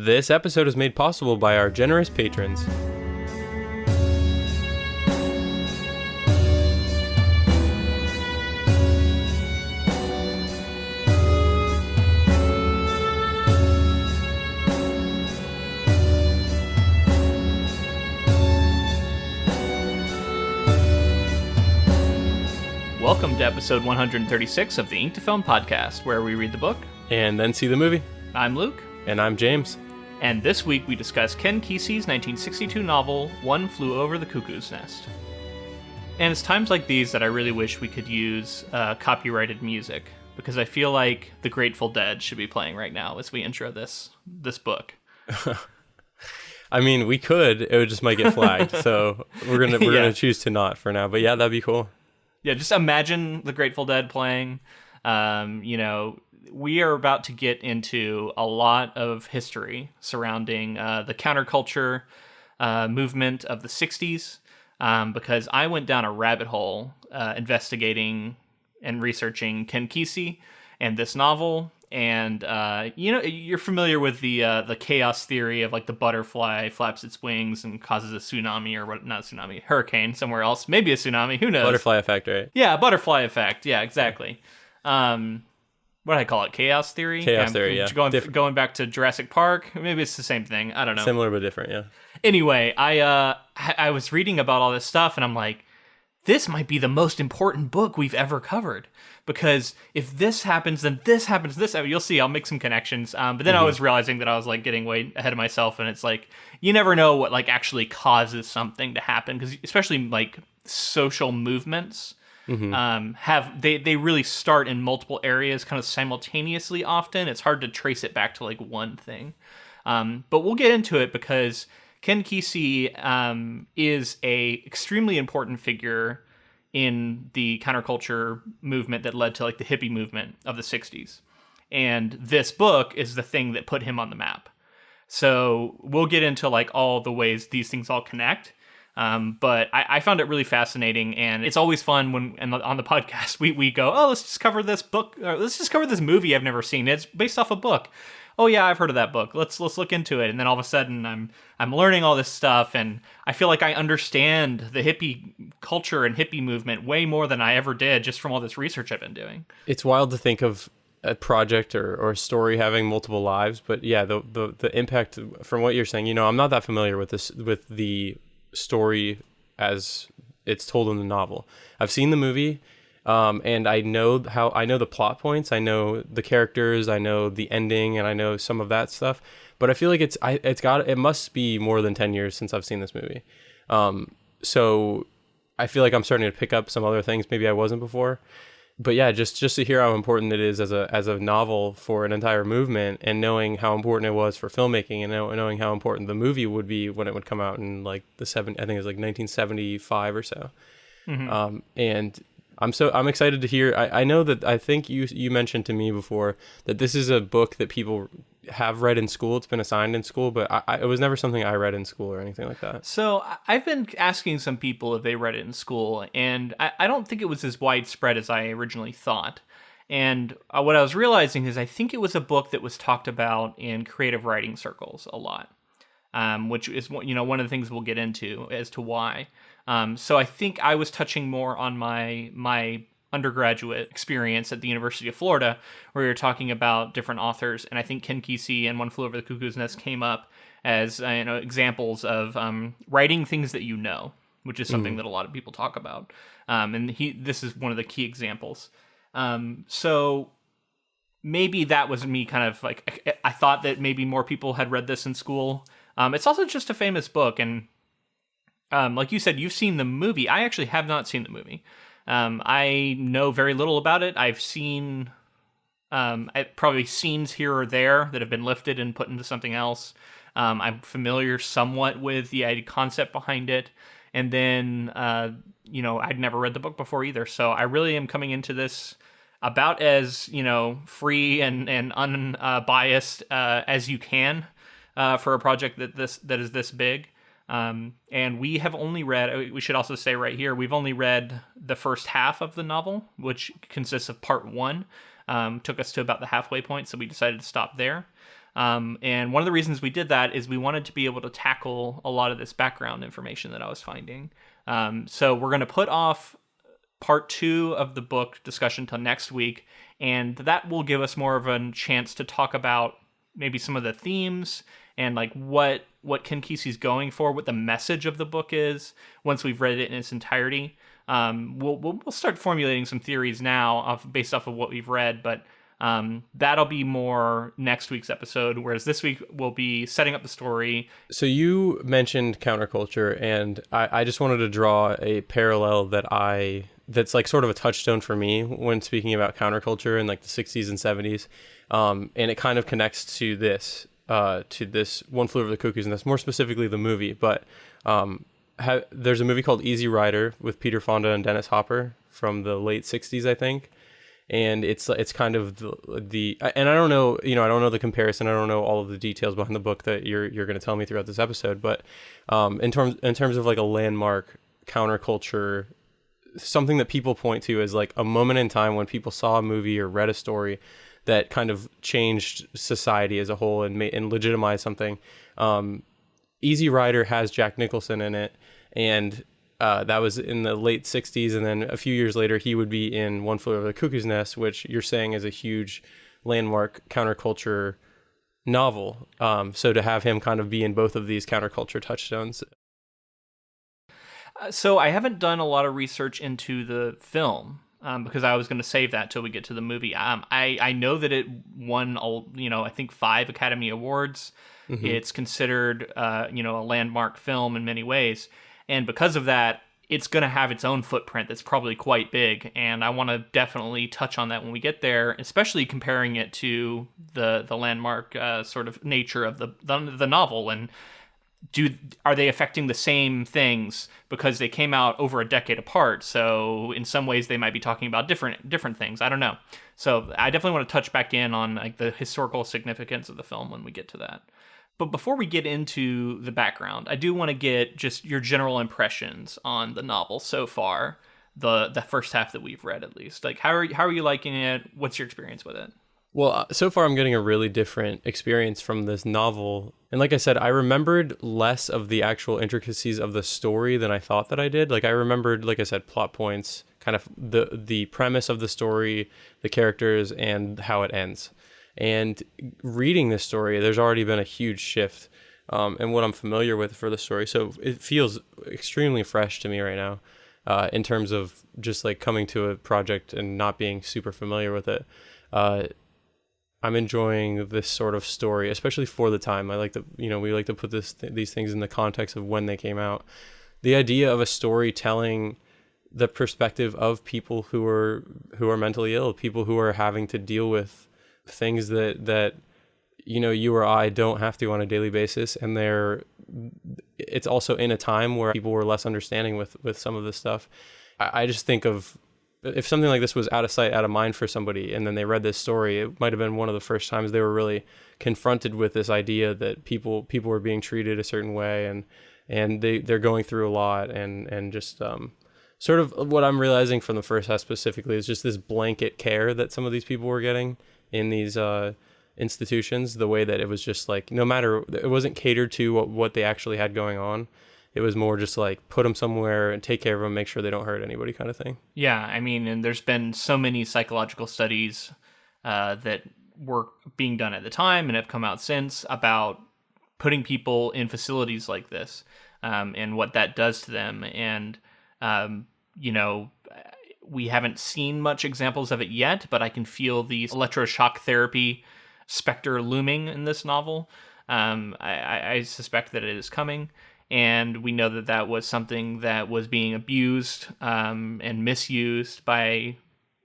This episode is made possible by our generous patrons. Welcome to episode 136 of the Ink to Film podcast, where we read the book And then see the movie. I'm Luke. And I'm James. And this week we discuss Ken Kesey's 1962 novel, One Flew Over the Cuckoo's Nest. And it's times like these that I really wish we could use copyrighted music, because I feel like the Grateful Dead should be playing right now as we intro this book. I mean, we could. It just might get flagged, so we're gonna choose to not for now. But yeah, that'd be cool. Yeah, just imagine the Grateful Dead playing. We are about to get into a lot of history surrounding the counterculture movement of the 60s, because I went down a rabbit hole investigating and researching Ken Kesey and this novel. And, you're familiar with the chaos theory of like the butterfly flaps its wings and causes a tsunami or what? Not a tsunami, hurricane somewhere else. Maybe a tsunami. Who knows? Butterfly effect, right? Yeah, butterfly effect. Yeah, exactly. What do I call it? Chaos theory? Chaos theory, yeah. Going back to Jurassic Park. Maybe it's the same thing. I don't know. Similar but different, yeah. Anyway, I was reading about all this stuff and I'm like, this might be the most important book we've ever covered. Because if this happens, then this happens, you'll see, I'll make some connections. But then I was realizing that I was like getting way ahead of myself, and it's like, you never know what like actually causes something to happen. Because especially like social movements they really start in multiple areas kind of simultaneously often. It's hard to trace it back to like one thing. But we'll get into it because Ken Kesey is a extremely important figure in the counterculture movement that led to like the hippie movement of the 60s. And this book is the thing that put him on the map. So we'll get into like all the ways these things all connect. But I found it really fascinating, and it's always fun when on the podcast we go, oh, let's just cover this book, or let's just cover this movie I've never seen. It's based off a book. Oh yeah, I've heard of that book. Let's look into it. And then all of a sudden I'm learning all this stuff, and I feel like I understand the hippie culture and hippie movement way more than I ever did just from all this research I've been doing. It's wild to think of a project or a story having multiple lives, but yeah, the impact from what you're saying, I'm not that familiar with the story as it's told in the novel. I've seen the movie. And I know the plot points, I know the characters, I know the ending, and I know some of that stuff. But I feel like it must be more than 10 years since I've seen this movie. So I feel like I'm starting to pick up some other things maybe I wasn't before. But yeah, just to hear how important it is as a novel for an entire movement, and knowing how important it was for filmmaking, and knowing how important the movie would be when it would come out in like I think it was like 1975 or so. And I'm excited to hear. I think you mentioned to me before that this is a book that people have read in school. It's been assigned in school, but it was never something I read in school or anything like that. So I've been asking some people if they read it in school, and I don't think it was as widespread as I originally thought. And what I was realizing is I think it was a book that was talked about in creative writing circles a lot, which is one of the things we'll get into as to why. So I think I was touching more on my undergraduate experience at the University of Florida, where we were talking about different authors, and I think Ken Kesey and One Flew Over the Cuckoo's Nest came up as examples of writing things that which is something that a lot of people talk about. And this is one of the key examples. So maybe that was me kind of like, I thought that maybe more people had read this in school. It's also just a famous book, and like you said, you've seen the movie. I actually have not seen the movie. I know very little about it. I've seen probably scenes here or there that have been lifted and put into something else. I'm familiar somewhat with the concept behind it. And then, I'd never read the book before either. So I really am coming into this about as, free and unbiased as you can for a project that is this big. And we have only read, we should also say right here, we've only read the first half of the novel, which consists of part one. Took us to about the halfway point, so we decided to stop there. And one of the reasons we did that is we wanted to be able to tackle a lot of this background information that I was finding. So we're going to put off part 2 of the book discussion till next week, and that will give us more of a chance to talk about maybe some of the themes and like what Ken Kesey's going for, what the message of the book is once we've read it in its entirety. We'll start formulating some theories now based off of what we've read, but that'll be more next week's episode, whereas this week we'll be setting up the story. So you mentioned counterculture, and I just wanted to draw a parallel that's like sort of a touchstone for me when speaking about counterculture in like the 60s and 70s. And it kind of connects to this One Flew Over the Cuckoo's Nest, more specifically the movie. But there's a movie called Easy Rider with Peter Fonda and Dennis Hopper from the late 60s, I think. And it's kind of the and I don't know, I don't know the comparison. I don't know all of the details behind the book that you're going to tell me throughout this episode. But in terms of like a landmark counterculture, something that people point to as like a moment in time when people saw a movie or read a story that kind of changed society as a whole and legitimized something. Easy Rider has Jack Nicholson in it, and that was in the late 60s, and then a few years later he would be in One Flew Over the Cuckoo's Nest, which you're saying is a huge landmark counterculture novel. So to have him kind of be in both of these counterculture touchstones. So I haven't done a lot of research into the film because I was going to save that till we get to the movie. I know that it won, I think 5 Academy Awards. Mm-hmm. It's considered, a landmark film in many ways. And because of that, it's going to have its own footprint that's probably quite big. And I want to definitely touch on that when we get there, especially comparing it to the landmark sort of nature of the novel. And are they affecting the same things because they came out over a decade apart? So in some ways they might be talking about different things. I don't know. So I definitely want to touch back in on like the historical significance of the film when we get to that. But before we get into the background, I do want to get just your general impressions on the novel so far, the first half that we've read at least. Like, how are you liking it? What's your experience with it? Well, so far I'm getting a really different experience from this novel. And like I said, I remembered less of the actual intricacies of the story than I thought that I did. Like I remembered, like I said, plot points, kind of the premise of the story, the characters, and how it ends. And reading this story, there's already been a huge shift in what I'm familiar with for the story. So it feels extremely fresh to me right now in terms of just like coming to a project and not being super familiar with it. I'm enjoying this sort of story, especially for the time. I like to, we like to put these things in the context of when they came out. The idea of a story telling the perspective of people who are mentally ill, people who are having to deal with things that you or I don't have to on a daily basis, and it's also in a time where people were less understanding with some of this stuff. I just think of if something like this was out of sight, out of mind for somebody, and then they read this story, it might have been one of the first times they were really confronted with this idea that people were being treated a certain way, and they're going through a lot, and just sort of what I'm realizing from the first half specifically is just this blanket care that some of these people were getting in these institutions, the way that it was just like, no matter, it wasn't catered to what they actually had going on. It was more just like put them somewhere and take care of them, make sure they don't hurt anybody kind of thing. Yeah, I mean, and there's been so many psychological studies that were being done at the time and have come out since about putting people in facilities like this and what that does to them. And, we haven't seen much examples of it yet, but I can feel the electroshock therapy specter looming in this novel. I suspect that it is coming. And we know that was something that was being abused and misused by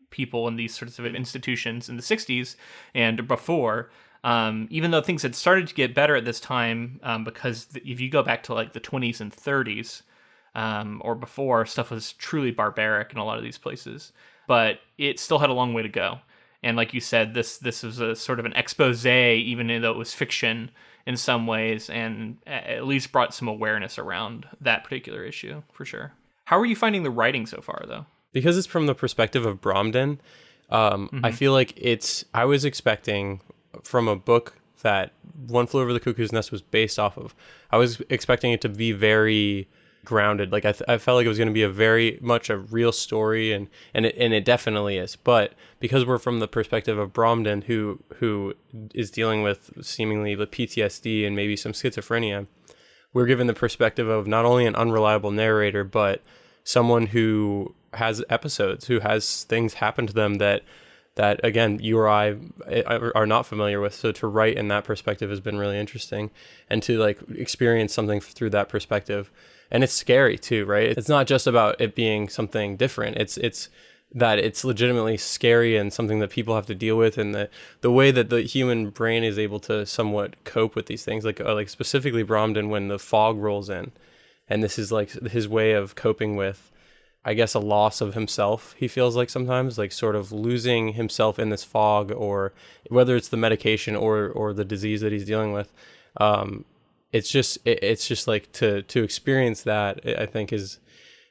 people in these sorts of institutions in the 60s and before. Even though things had started to get better at this time, because if you go back to like the 20s and 30s or before, stuff was truly barbaric in a lot of these places. But it still had a long way to go. And like you said, this was a sort of an expose, even though it was fiction in some ways, and at least brought some awareness around that particular issue, for sure. How are you finding the writing so far, though? Because it's from the perspective of Bromden, I feel like I was expecting from a book that One Flew Over the Cuckoo's Nest was based off of. I was expecting it to be very grounded. Like I felt like it was going to be a very much a real story, and it definitely is. But because we're from the perspective of Bromden, who is dealing with seemingly the PTSD and maybe some schizophrenia, we're given the perspective of not only an unreliable narrator, but someone who has episodes, who has things happen to them that again, you or I are not familiar with. So to write in that perspective has been really interesting, and to like experience something through that perspective. And it's scary too, right? It's not just about it being something different. It's that it's legitimately scary and something that people have to deal with, and the way that the human brain is able to somewhat cope with these things, like specifically Bromden when the fog rolls in, and this is like his way of coping with, I guess, a loss of himself. He feels like sometimes like sort of losing himself in this fog, or whether it's the medication or the disease that he's dealing with. It's just like to experience that, I think is,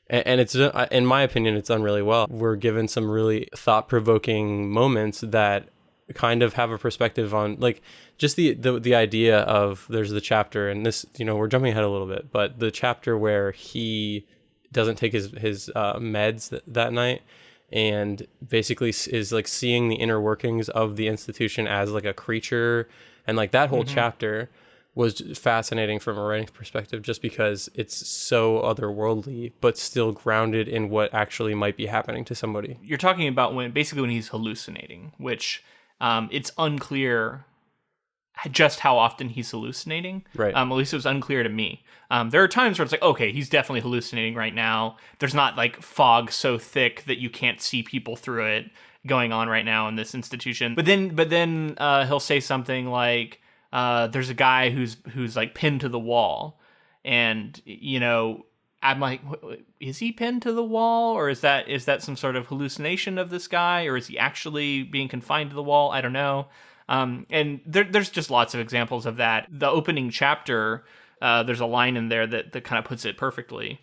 and it's, in my opinion, it's done really well. We're given some really thought-provoking moments that kind of have a perspective on like just the idea of, there's the chapter, and this, we're jumping ahead a little bit, but the chapter where he doesn't take his meds that night, and basically is like seeing the inner workings of the institution as like a creature, and like that whole chapter was fascinating from a writing perspective, just because it's so otherworldly, but still grounded in what actually might be happening to somebody. You're talking about when he's hallucinating, which it's unclear just how often he's hallucinating. Right. At least it was unclear to me. There are times where it's like, okay, he's definitely hallucinating right now. There's not like fog so thick that you can't see people through it going on right now in this institution. But then he'll say something like, there's a guy who's like pinned to the wall, and I'm like, is he pinned to the wall, or is that some sort of hallucination of this guy, or is he actually being confined to the wall? I don't know. And there's just lots of examples of that. The opening chapter, there's a line in there that kind of puts it perfectly.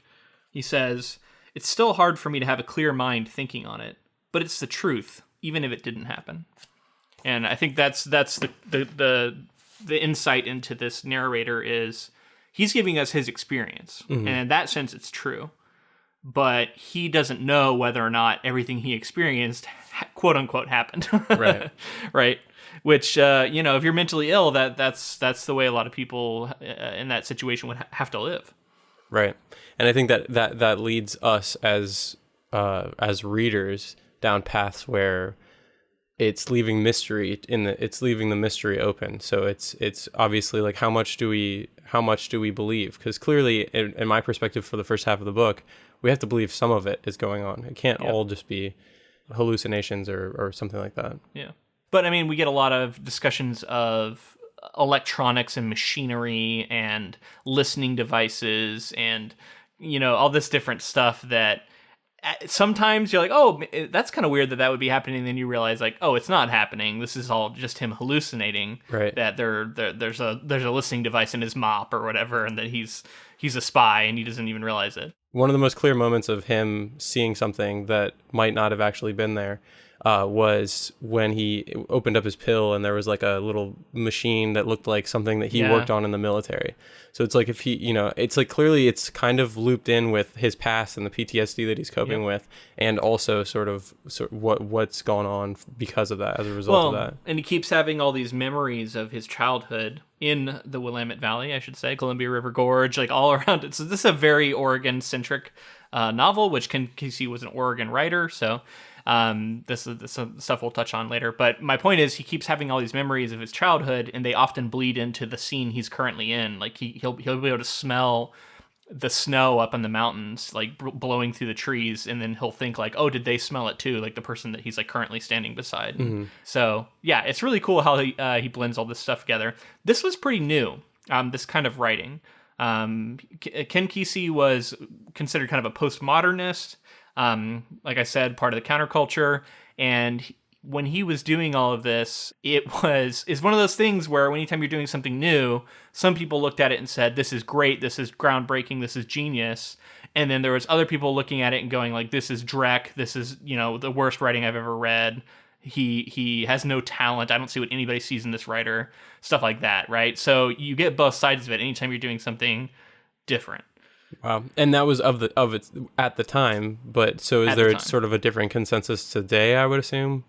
He says, "It's still hard for me to have a clear mind thinking on it, but it's the truth, even if it didn't happen." And I think that's the insight into this narrator is he's giving us his experience. And in that sense, it's true. But he doesn't know whether or not everything he experienced, quote unquote, happened. Right. Right. Which, if you're mentally ill, that's the way a lot of people in that situation would have to live. Right. And I think that leads us as readers down paths where it's leaving the mystery open. So it's obviously like, how much do we believe? Because clearly, in my perspective, for the first half of the book, we have to believe some of it is going on. It can't all just be hallucinations or something like that. Yeah. But I mean, we get a lot of discussions of electronics and machinery and listening devices and, all this different stuff that sometimes you're like, oh, that's kind of weird that would be happening. And then you realize like, oh, it's not happening. This is all just him hallucinating. Right. That there's a listening device in his mop or whatever, and that he's a spy and he doesn't even realize it. One of the most clear moments of him seeing something that might not have actually been there was when he opened up his pill and there was like a little machine that looked like something that he worked on in the military. So it's like, if he, it's like clearly it's kind of looped in with his past and the PTSD that he's coping with, and also sort of what's gone on because of that, as a result of that. And he keeps having all these memories of his childhood in the Willamette Valley, I should say, Columbia River Gorge, like all around it. So this is a very Oregon-centric novel, which Ken Kesey was an Oregon writer, so this is stuff we'll touch on later. But my point is, he keeps having all these memories of his childhood, and they often bleed into the scene he's currently in. Like he'll be able to smell the snow up in the mountains, like blowing through the trees, and then he'll think like, oh, did they smell it too? Like the person that he's like currently standing beside. Mm-hmm. So yeah, it's really cool how he blends all this stuff together. This was pretty new, this kind of writing. Ken Kesey was considered kind of a postmodernist. Like I said, part of the counterculture. And when he was doing all of this, it's one of those things where anytime you're doing something new, some people looked at it and said, this is great, this is groundbreaking, this is genius. And then there was other people looking at it and going like, this is dreck, this is, the worst writing I've ever read. He has no talent. I don't see what anybody sees in this writer. Stuff like that, right? So you get both sides of it anytime you're doing something different. Wow. And that was of it at the time, but so is there sort of a different consensus today, I would assume?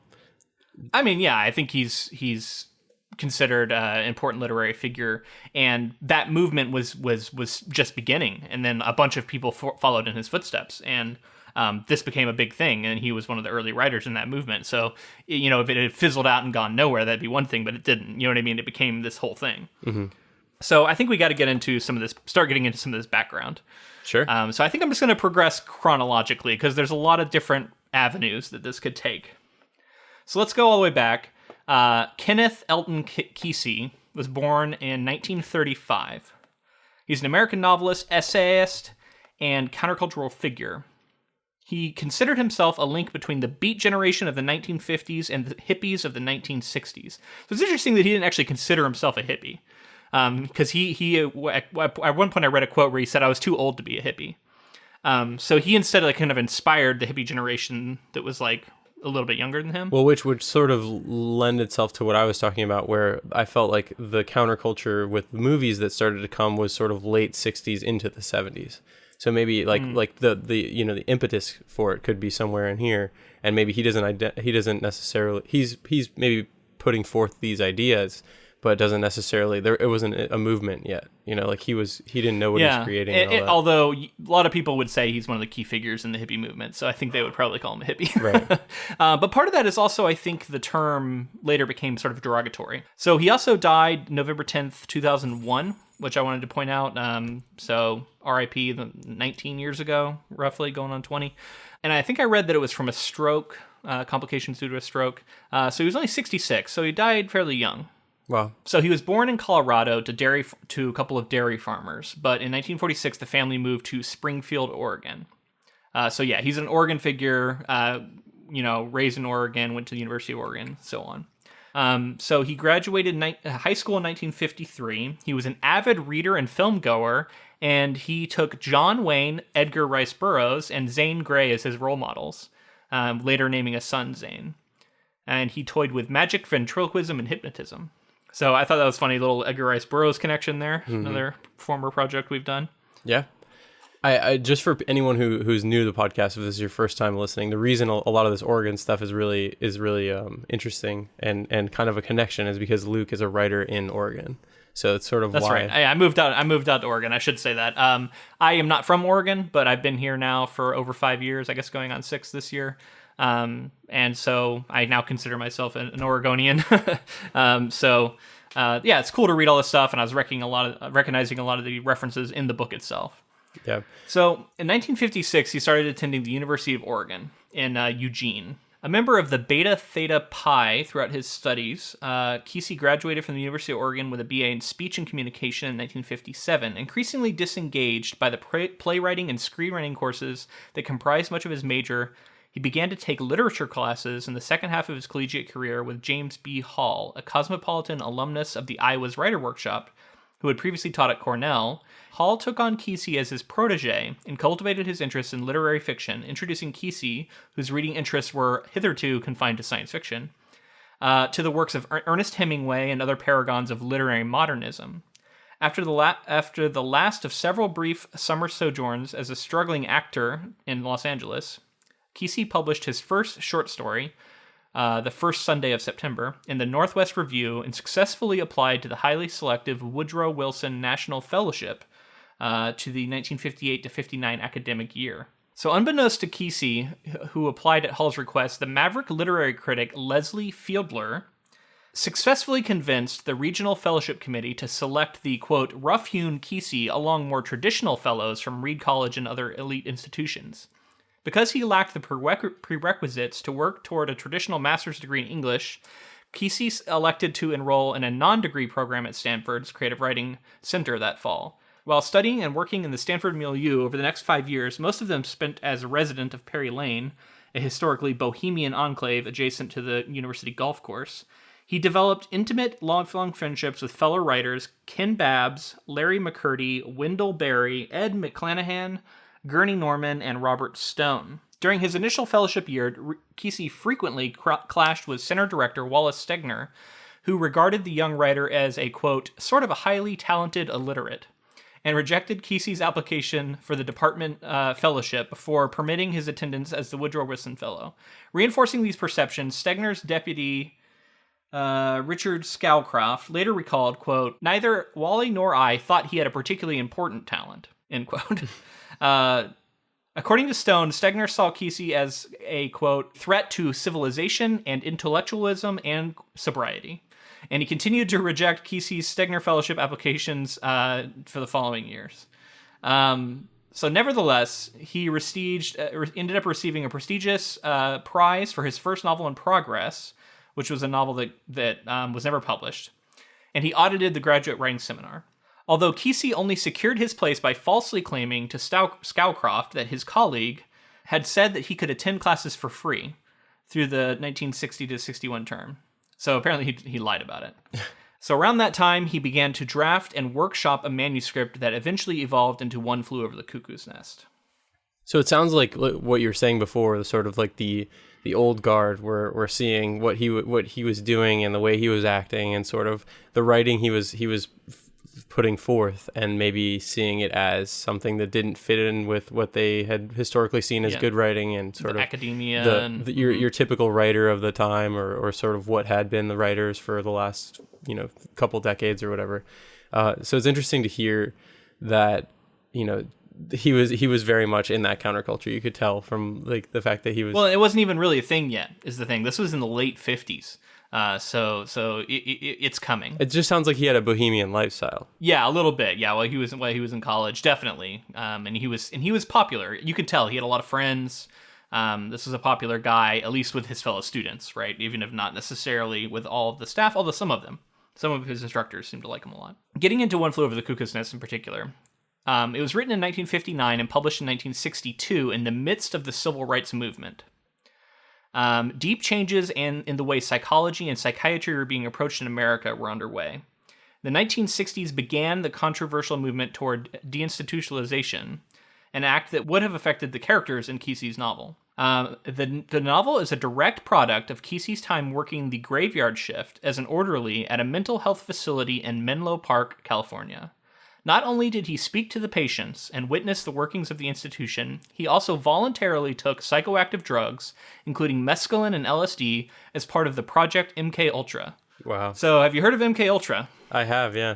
I mean, yeah, I think he's considered an important literary figure, and that movement was just beginning, and then a bunch of people followed in his footsteps, and this became a big thing, and he was one of the early writers in that movement. So, if it had fizzled out and gone nowhere, that'd be one thing, but it didn't. You know what I mean? It became this whole thing. Mm-hmm. So I think we got to get into start getting into some of this background. Sure. So I think I'm just going to progress chronologically, because there's a lot of different avenues that this could take. So let's go all the way back. Kenneth Elton Kesey was born in 1935. He's an American novelist, essayist, and countercultural figure. He considered himself a link between the Beat generation of the 1950s and the hippies of the 1960s. So it's interesting that he didn't actually consider himself a hippie. Because he at one point I read a quote where he said, "I was too old to be a hippie." So he instead kind of inspired the hippie generation that was like a little bit younger than him. Well, which would sort of lend itself to what I was talking about, where I felt like the counterculture with movies that started to come was sort of late 60s into the 70s. So maybe like the impetus for it could be somewhere in here, and maybe he doesn't necessarily he's maybe putting forth these ideas, but doesn't necessarily it wasn't a movement yet. He didn't know what he was creating. And all that. Although a lot of people would say he's one of the key figures in the hippie movement, so I think they would probably call him a hippie. Right. But part of that is also, I think the term later became sort of derogatory. So he also died November 10th, 2001, which I wanted to point out. So RIP 19 years ago, roughly, going on 20. And I think I read that it was from a stroke, complications due to a stroke. So he was only 66, so he died fairly young. Wow. So he was born in Colorado to a couple of dairy farmers, but in 1946 the family moved to Springfield, Oregon. So yeah, he's an Oregon figure, raised in Oregon, went to the University of Oregon, so on. So he graduated high school in 1953. He was an avid reader and film goer, and he took John Wayne, Edgar Rice Burroughs, and Zane Grey as his role models, later naming a son Zane. And he toyed with magic, ventriloquism, and hypnotism. So I thought that was funny, little Edgar Rice Burroughs connection there. Mm-hmm. Another former project we've done. Yeah. I just for anyone who's new to the podcast, if this is your first time listening, the reason a lot of this Oregon stuff is really interesting and kind of a connection is because Luke is a writer in Oregon. So it's sort of That's why. Right. I moved out to Oregon. I should say that. I am not from Oregon, but I've been here now for over 5 years. I guess going on 6 this year. And so I now consider myself an Oregonian. It's cool to read all this stuff, and I was recognizing a lot of the references in the book itself. Yeah. So in 1956, he started attending the University of Oregon in Eugene. A member of the Beta Theta Pi throughout his studies, Kesey graduated from the University of Oregon with a BA in Speech and Communication in 1957, increasingly disengaged by the playwriting and screenwriting courses that comprised much of his major. He began to take literature classes in the second half of his collegiate career with James B. Hall, a cosmopolitan alumnus of the Iowa's Writer Workshop, who had previously taught at Cornell. Hall took on Kesey as his protege and cultivated his interest in literary fiction, introducing Kesey, whose reading interests were hitherto confined to science fiction, to the works of Ernest Hemingway and other paragons of literary modernism. After the last of several brief summer sojourns as a struggling actor in Los Angeles, Kesey published his first short story, The First Sunday of September, in the Northwest Review and successfully applied to the highly selective Woodrow Wilson National Fellowship to the 1958-59 academic year. So unbeknownst to Kesey, who applied at Hall's request, the maverick literary critic Leslie Fieldler successfully convinced the Regional Fellowship Committee to select the, quote, rough-hewn Kesey along more traditional fellows from Reed College and other elite institutions. Because he lacked the prerequisites to work toward a traditional master's degree in English, Kesey elected to enroll in a non-degree program at Stanford's Creative Writing Center that fall. While studying and working in the Stanford milieu over the next 5 years, most of them spent as a resident of Perry Lane, a historically bohemian enclave adjacent to the university golf course, he developed intimate, lifelong friendships with fellow writers Ken Babbs, Larry McCurdy, Wendell Berry, Ed McClanahan, Gurney Norman, and Robert Stone. During his initial fellowship year, Kesey frequently clashed with center director Wallace Stegner, who regarded the young writer as a, quote, sort of a highly talented illiterate, and rejected Kesey's application for the department fellowship before permitting his attendance as the Woodrow Wilson Fellow. Reinforcing these perceptions, Stegner's deputy, Richard Scowcroft, later recalled, quote, neither Wally nor I thought he had a particularly important talent, end quote. According to Stone, Stegner saw Kesey as a, quote, threat to civilization and intellectualism and sobriety. And he continued to reject Kesey's Stegner Fellowship applications for the following years. So nevertheless, he ended up receiving a prestigious prize for his first novel in progress, which was a novel that was never published. And he audited the graduate writing seminar. Although Kesey only secured his place by falsely claiming to Scowcroft that his colleague had said that he could attend classes for free through the 1960 to 61 term. So apparently he lied about it. So around that time, he began to draft and workshop a manuscript that eventually evolved into One Flew Over the Cuckoo's Nest. So it sounds like what you were saying before, the sort of like the old guard were seeing what he was doing and the way he was acting and sort of the writing he was putting forth, and maybe seeing it as something that didn't fit in with what they had historically seen as good writing and sort of academia your typical writer of the time, or sort of what had been the writers for the last couple decades or whatever. So it's interesting to hear that he was very much in that counterculture. You could tell from like the fact that he was. Well, it wasn't even really a thing yet, is the thing. This was in the late 50s. So it's coming. It just sounds like he had a bohemian lifestyle. Yeah, a little bit. Yeah, while he was in college, definitely. And he was popular. You could tell he had a lot of friends. This was a popular guy, at least with his fellow students, right? Even if not necessarily with all of the staff, although some of his instructors seemed to like him a lot. Getting into One Flew Over the Cuckoo's Nest in particular, it was written in 1959 and published in 1962 in the midst of the civil rights movement. Deep changes in the way psychology and psychiatry were being approached in America were underway. The 1960s began the controversial movement toward deinstitutionalization, an act that would have affected the characters in Kesey's novel. The novel is a direct product of Kesey's time working the graveyard shift as an orderly at a mental health facility in Menlo Park, California. Not only did he speak to the patients and witness the workings of the institution, he also voluntarily took psychoactive drugs, including mescaline and LSD, as part of the Project MKUltra. Wow. So have you heard of MKUltra? I have, yeah.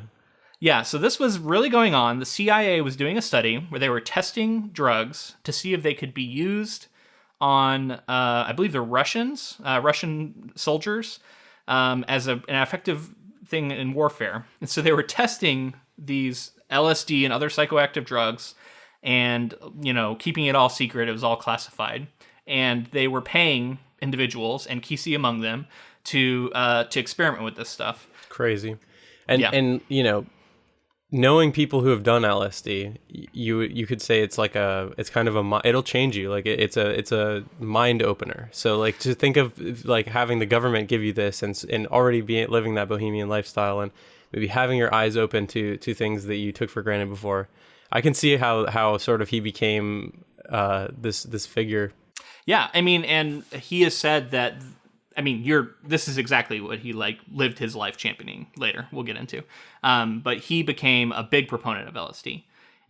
Yeah, so this was really going on. The CIA was doing a study where they were testing drugs to see if they could be used on, I believe the Russian soldiers, as an effective thing in warfare. And so they were testing these LSD and other psychoactive drugs and, keeping it all secret. It was all classified. And they were paying individuals, and Kesey among them, to experiment with this stuff. Crazy. And knowing people who have done LSD, you could say it's kind of it'll change you. Like it's a mind opener. So like to think of like having the government give you this and already living that bohemian lifestyle and maybe having your eyes open to things that you took for granted before. I can see how sort of he became this figure. Yeah, and he has said that. This is exactly what he lived his life championing. Later, we'll get into. But he became a big proponent of LSD,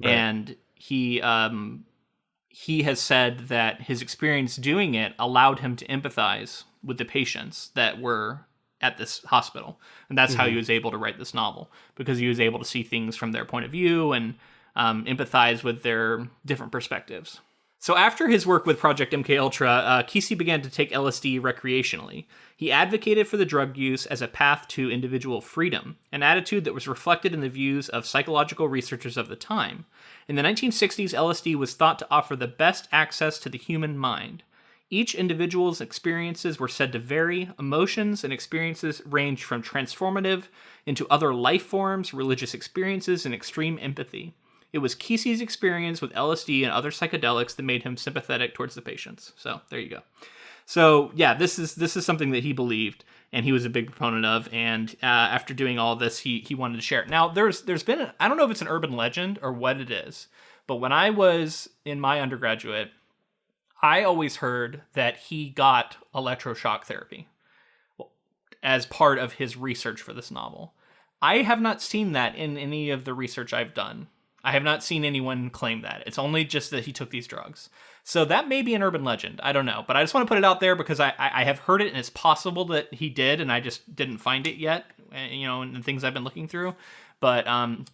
right. And he has said that his experience doing it allowed him to empathize with the patients that were at this hospital, and that's how he was able to write this novel, because he was able to see things from their point of view and empathize with their different perspectives. So after his work with Project MKUltra, Kesey began to take LSD recreationally. He advocated for the drug use as a path to individual freedom, an attitude that was reflected in the views of psychological researchers of the time. In the 1960s, LSD was thought to offer the best access to the human mind. Each individual's experiences were said to vary. Emotions and experiences ranged from transformative into other life forms, religious experiences, and extreme empathy. It was Kesey's experience with LSD and other psychedelics that made him sympathetic towards the patients. So there you go. So yeah, this is something that he believed and he was a big proponent of. And after doing all this, he wanted to share it. Now there's been I don't know if it's an urban legend or what it is, but when I was in my undergraduate, I always heard that he got electroshock therapy as part of his research for this novel. I have not seen that in any of the research I've done. I have not seen anyone claim that. It's only just that he took these drugs. So that may be an urban legend. I don't know. But I just want to put it out there because I have heard it, and it's possible that he did, and I just didn't find it yet, in the things I've been looking through. But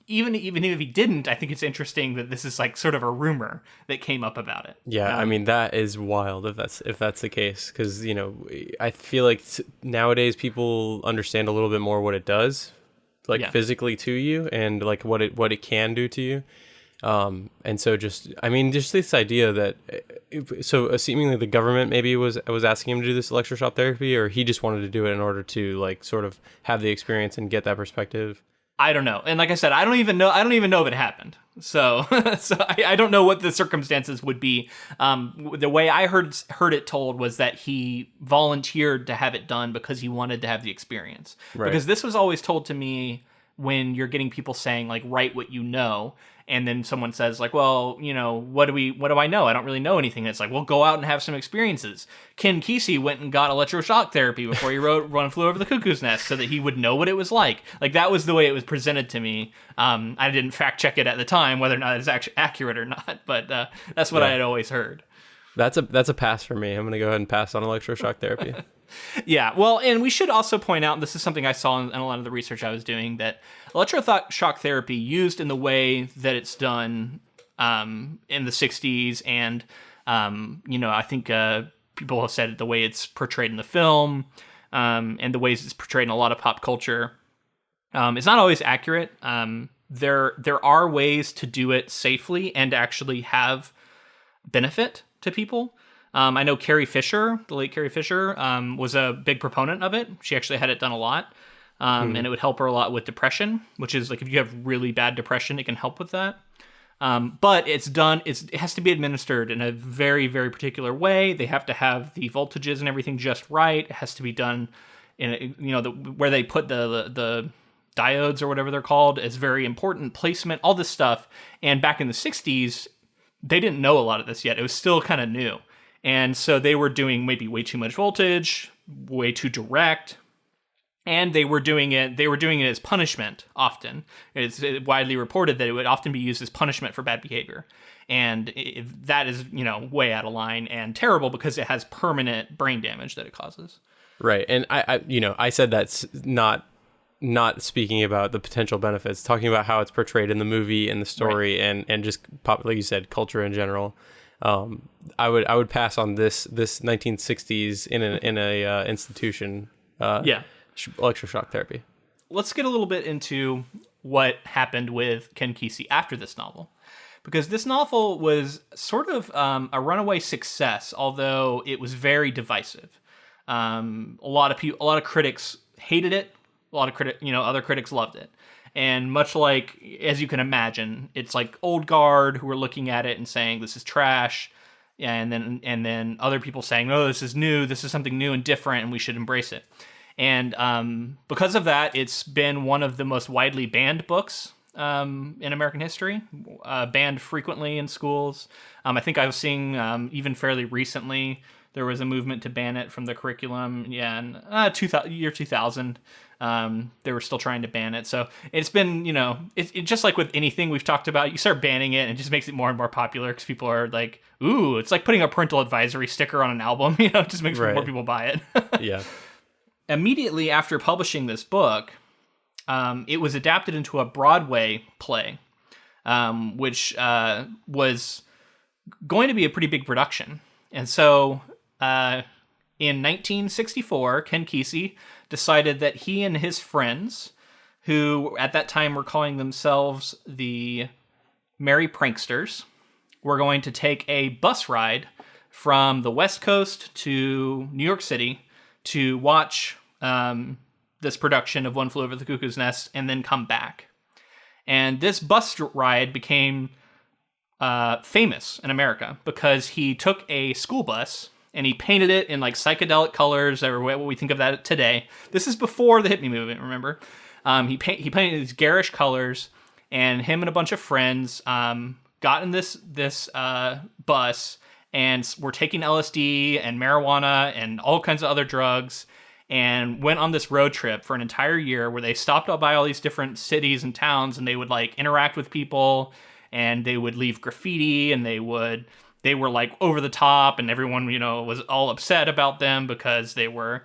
even if he didn't, I think it's interesting that this is like sort of a rumor that came up about it. Yeah, I mean, that is wild if that's the case, because I feel like nowadays people understand a little bit more what it does, like physically to you, and like what it can do to you. And so just this idea that seemingly the government maybe was asking him to do this electroshock therapy, or he just wanted to do it in order to like sort of have the experience and get that perspective. I don't know. And like I said, I don't even know if it happened. So I don't know what the circumstances would be. The way I heard it told was that he volunteered to have it done because he wanted to have the experience. Right. Because this was always told to me when you're getting people saying like, write what you know. And then someone says like, well, what do I know? I don't really know anything. And it's like, well, go out and have some experiences. Ken Kesey went and got electroshock therapy before he wrote One Flew Over the Cuckoo's Nest so that he would know what it was like. Like, that was the way it was presented to me. I didn't fact check it at the time, whether or not it's actually accurate or not, but that's what I had always heard. That's a pass for me. I'm going to go ahead and pass on electroshock therapy. Yeah, well, and we should also point out, this is something I saw in a lot of the research I was doing, that electroshock therapy used in the way that it's done in the 60s, and, I think people have said the way it's portrayed in the film, and the ways it's portrayed in a lot of pop culture, it's not always accurate. There are ways to do it safely and actually have benefit to people. I know Carrie Fisher, the late Carrie Fisher, was a big proponent of it. She actually had it done a lot, and it would help her a lot with depression, which is like if you have really bad depression, it can help with that. But it has to be administered in a very, very particular way. They have to have the voltages and everything just right. It has to be done in where they put the diodes or whatever they're called is very important, placement, all this stuff. And back in the 60s, they didn't know a lot of this yet. It was still kind of new. And so they were doing maybe way too much voltage, way too direct, and they were doing it as punishment often. It's widely reported that it would often be used as punishment for bad behavior. And that is, way out of line and terrible because it has permanent brain damage that it causes. Right. And I said that's not speaking about the potential benefits, talking about how it's portrayed in the movie and the story, right, and just pop, like you said, culture in general. I would pass on this 1960s in a institution. Electroshock therapy. Let's get a little bit into what happened with Ken Kesey after this novel, because this novel was sort of a runaway success, although it was very divisive. A lot of critics hated it. Other critics loved it. And much like, as you can imagine, it's like old guard who are looking at it and saying this is trash, and then other people saying, oh, this is new, this is something new and different, and we should embrace it. And because of that, it's been one of the most widely banned books in American history, banned frequently in schools. I think I was seeing even fairly recently there was a movement to ban it from the curriculum. Yeah, in year 2000. They were still trying to ban it. So it's been, it's just like with anything we've talked about, you start banning it and it just makes it more and more popular because people are like, ooh, it's like putting a parental advisory sticker on an album, it just makes more people buy it. Yeah. Immediately after publishing this book, it was adapted into a Broadway play, which was going to be a pretty big production. And so in 1964, Ken Kesey decided that he and his friends, who at that time were calling themselves the Merry Pranksters, were going to take a bus ride from the West Coast to New York City to watch this production of One Flew Over the Cuckoo's Nest and then come back. And this bus ride became famous in America because he took a school bus and he painted it in like psychedelic colors, or what we think of that today. This is before the hippie movement, remember? He painted these garish colors, and him and a bunch of friends got in this bus and were taking LSD and marijuana and all kinds of other drugs, and went on this road trip for an entire year where they stopped up by all these different cities and towns, and they would like interact with people, and they would leave graffiti, and they were like over the top, and everyone, was all upset about them because they were,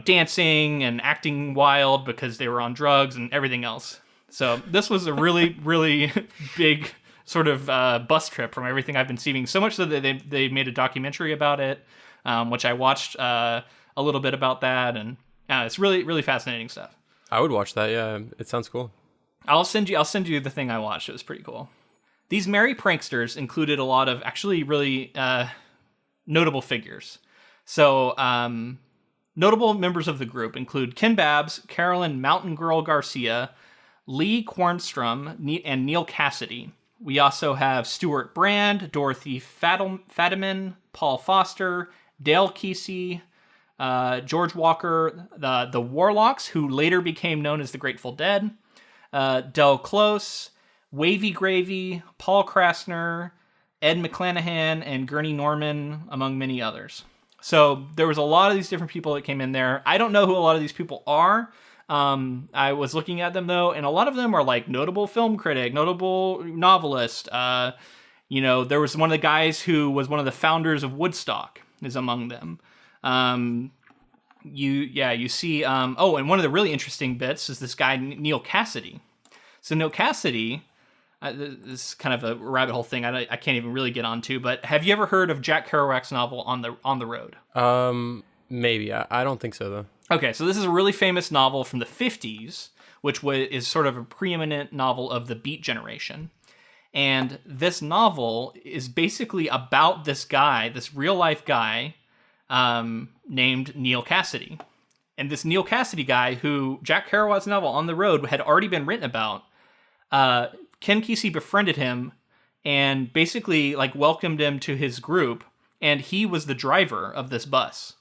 dancing and acting wild because they were on drugs and everything else. So this was a really, really big sort of bus trip from everything I've been seeing. So much so that they made a documentary about it, which I watched a little bit about that, and it's really, really fascinating stuff. I would watch that. Yeah, it sounds cool. I'll send you the thing I watched. It was pretty cool. These Merry Pranksters included a lot of actually really notable figures. So notable members of the group include Ken Babbs, Carolyn Mountain Girl Garcia, Lee Kornstrom, and Neil Cassadey. We also have Stuart Brand, Dorothy Fadiman, Paul Foster, Dale Kesey, George Walker, the Warlocks, who later became known as the Grateful Dead, Del Close, Wavy Gravy, Paul Krasner, Ed McClanahan, and Gurney Norman, among many others. So there was a lot of these different people that came in there. I don't know who a lot of these people are. I was looking at them, though, and a lot of them are like notable film critic, notable novelist. There was one of the guys who was one of the founders of Woodstock is among them. You see, and one of the really interesting bits is this guy, Neil Cassadey. So Neil Cassadey, this is kind of a rabbit hole thing I can't even really get onto, but have you ever heard of Jack Kerouac's novel On the Road? Maybe. I don't think so, though. Okay, so this is a really famous novel from the 50s, which is sort of a preeminent novel of the Beat generation. And this novel is basically about this guy, this real-life guy, named Neil Cassadey. And this Neil Cassadey guy, who Jack Kerouac's novel On the Road had already been written about, Ken Kesey befriended him and basically like welcomed him to his group, and he was the driver of this bus.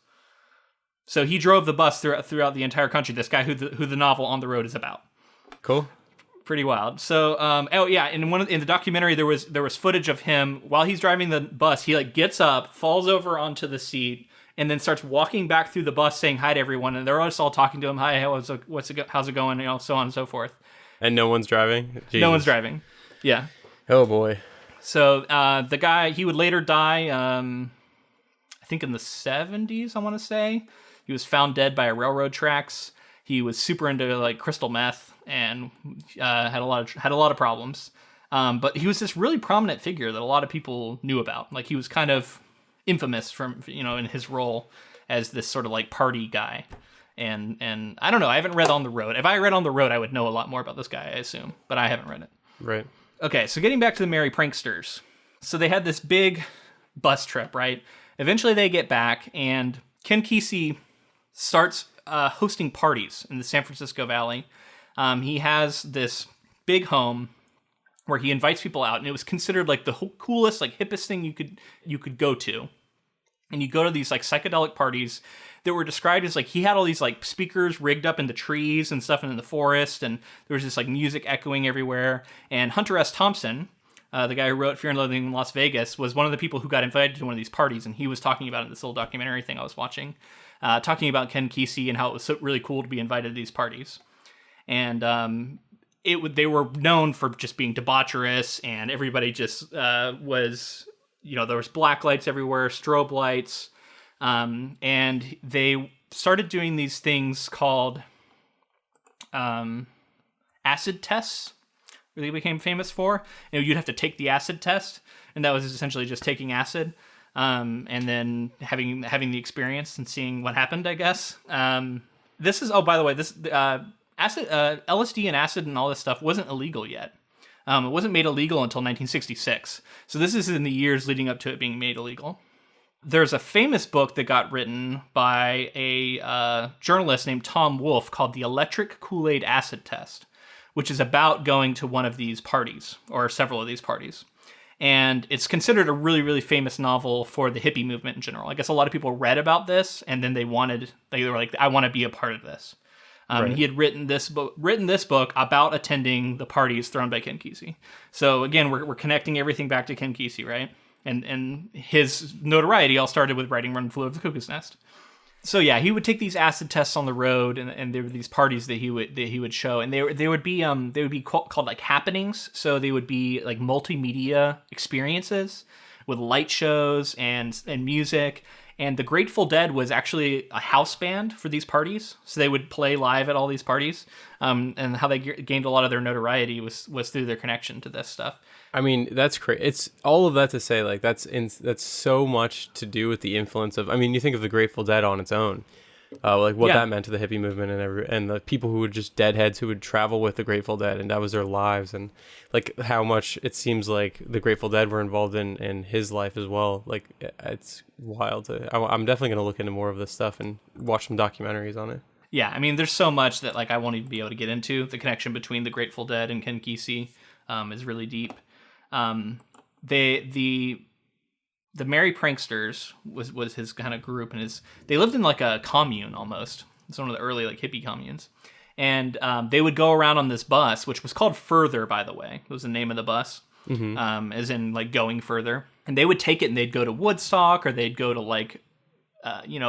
So he drove the bus throughout the entire country, this guy who the novel On the Road is about. Cool. Pretty wild. So, in the documentary, there was footage of him while he's driving the bus. He like gets up, falls over onto the seat, and then starts walking back through the bus, saying hi to everyone. And they're all talking to him. Hi, how's it going? So on and so forth. And no one's driving? Jesus. No one's driving. Yeah. Oh boy. So the guy, he would later die. I think in the 70s. I want to say he was found dead by railroad tracks. He was super into like crystal meth and had a lot of problems. But he was this really prominent figure that a lot of people knew about. Like he was kind of infamous from in his role as this sort of like party guy. And I don't know. I haven't read On the Road. If I read On the Road, I would know a lot more about this guy, I assume. But I haven't read it. Right. Okay, so getting back to the Merry Pranksters. So they had this big bus trip, right? Eventually they get back, and Ken Kesey starts hosting parties in the San Francisco Valley. He has this big home where he invites people out, and it was considered like the coolest, like hippest thing you could go to. And you go to these like psychedelic parties that were described as like he had all these like speakers rigged up in the trees and stuff and in the forest, and there was this like music echoing everywhere. And Hunter S. Thompson, the guy who wrote Fear and Loathing in Las Vegas, was one of the people who got invited to one of these parties, and he was talking about it in this little documentary thing I was watching, talking about Ken Kesey and how it was so really cool to be invited to these parties. And they were known for just being debaucherous, and everybody just was, there was black lights everywhere, strobe lights, and they started doing these things called acid tests. They became famous for. You'd have to take the acid test, and that was essentially just taking acid, and then having the experience and seeing what happened, I guess. This is, by the way, this acid, LSD and acid and all this stuff wasn't illegal yet. It wasn't made illegal until 1966. So this is in the years leading up to it being made illegal. There's a famous book that got written by a journalist named Tom Wolfe called The Electric Kool-Aid Acid Test, which is about going to one of these parties, or several of these parties. And it's considered a really, really famous novel for the hippie movement in general. I guess a lot of people read about this, and then they were like, I want to be a part of this. Right. He had written this book about attending the parties thrown by Ken Kesey. So again, we're connecting everything back to Ken Kesey, right? And his notoriety all started with writing Run Flew Over the Cuckoo's Nest. So yeah, he would take these acid tests on the road, and there were these parties that he would show, and they would be called like happenings. So they would be like multimedia experiences with light shows and music. And the Grateful Dead was actually a house band for these parties, so they would play live at all these parties. And how they gained a lot of their notoriety was through their connection to this stuff. I mean, that's crazy. It's all of that to say, like, that's so much to do with the influence of. I mean, you think of the Grateful Dead on its own, like what that meant to the hippie movement and the people who would just deadheads who would travel with the Grateful Dead, and that was their lives, and like how much it seems like the Grateful Dead were involved in his life as well. Like, it's wild. I'm definitely gonna look into more of this stuff and watch some documentaries on it. Yeah, I mean, there's so much that like I won't even be able to get into. The connection between the Grateful Dead and Ken Kesey is really deep. The Merry Pranksters was his kind of group, and they lived in like a commune almost. It's one of the early like hippie communes, and they would go around on this bus, which was called Further, by the way. It was the name of the bus, as in like going further. And they would take it and they'd go to Woodstock, or they'd go to like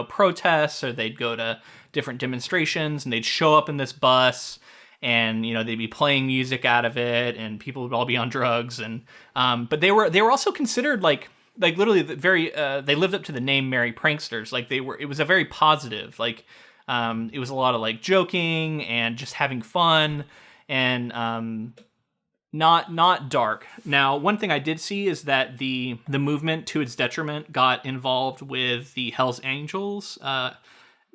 protests, or they'd go to different demonstrations, and they'd show up in this bus. And they'd be playing music out of it, and people would all be on drugs. And but they were also considered like literally very. They lived up to the name Merry Pranksters. Like it was a very positive. Like it was a lot of like joking and just having fun, and not dark. Now, one thing I did see is that the movement, to its detriment, got involved with the Hells Angels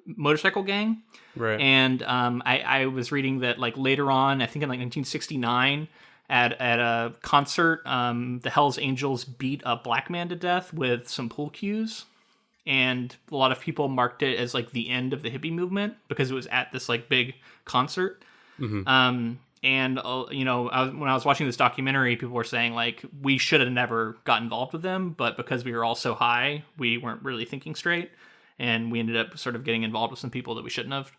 motorcycle gang. Right. And I was reading that like later on, I think in like 1969, at a concert, the Hells Angels beat a black man to death with some pool cues, and a lot of people marked it as like the end of the hippie movement because it was at this like big concert. And when I was watching this documentary, people were saying like we should have never got involved with them, but because we were all so high, we weren't really thinking straight. And we ended up sort of getting involved with some people that we shouldn't have.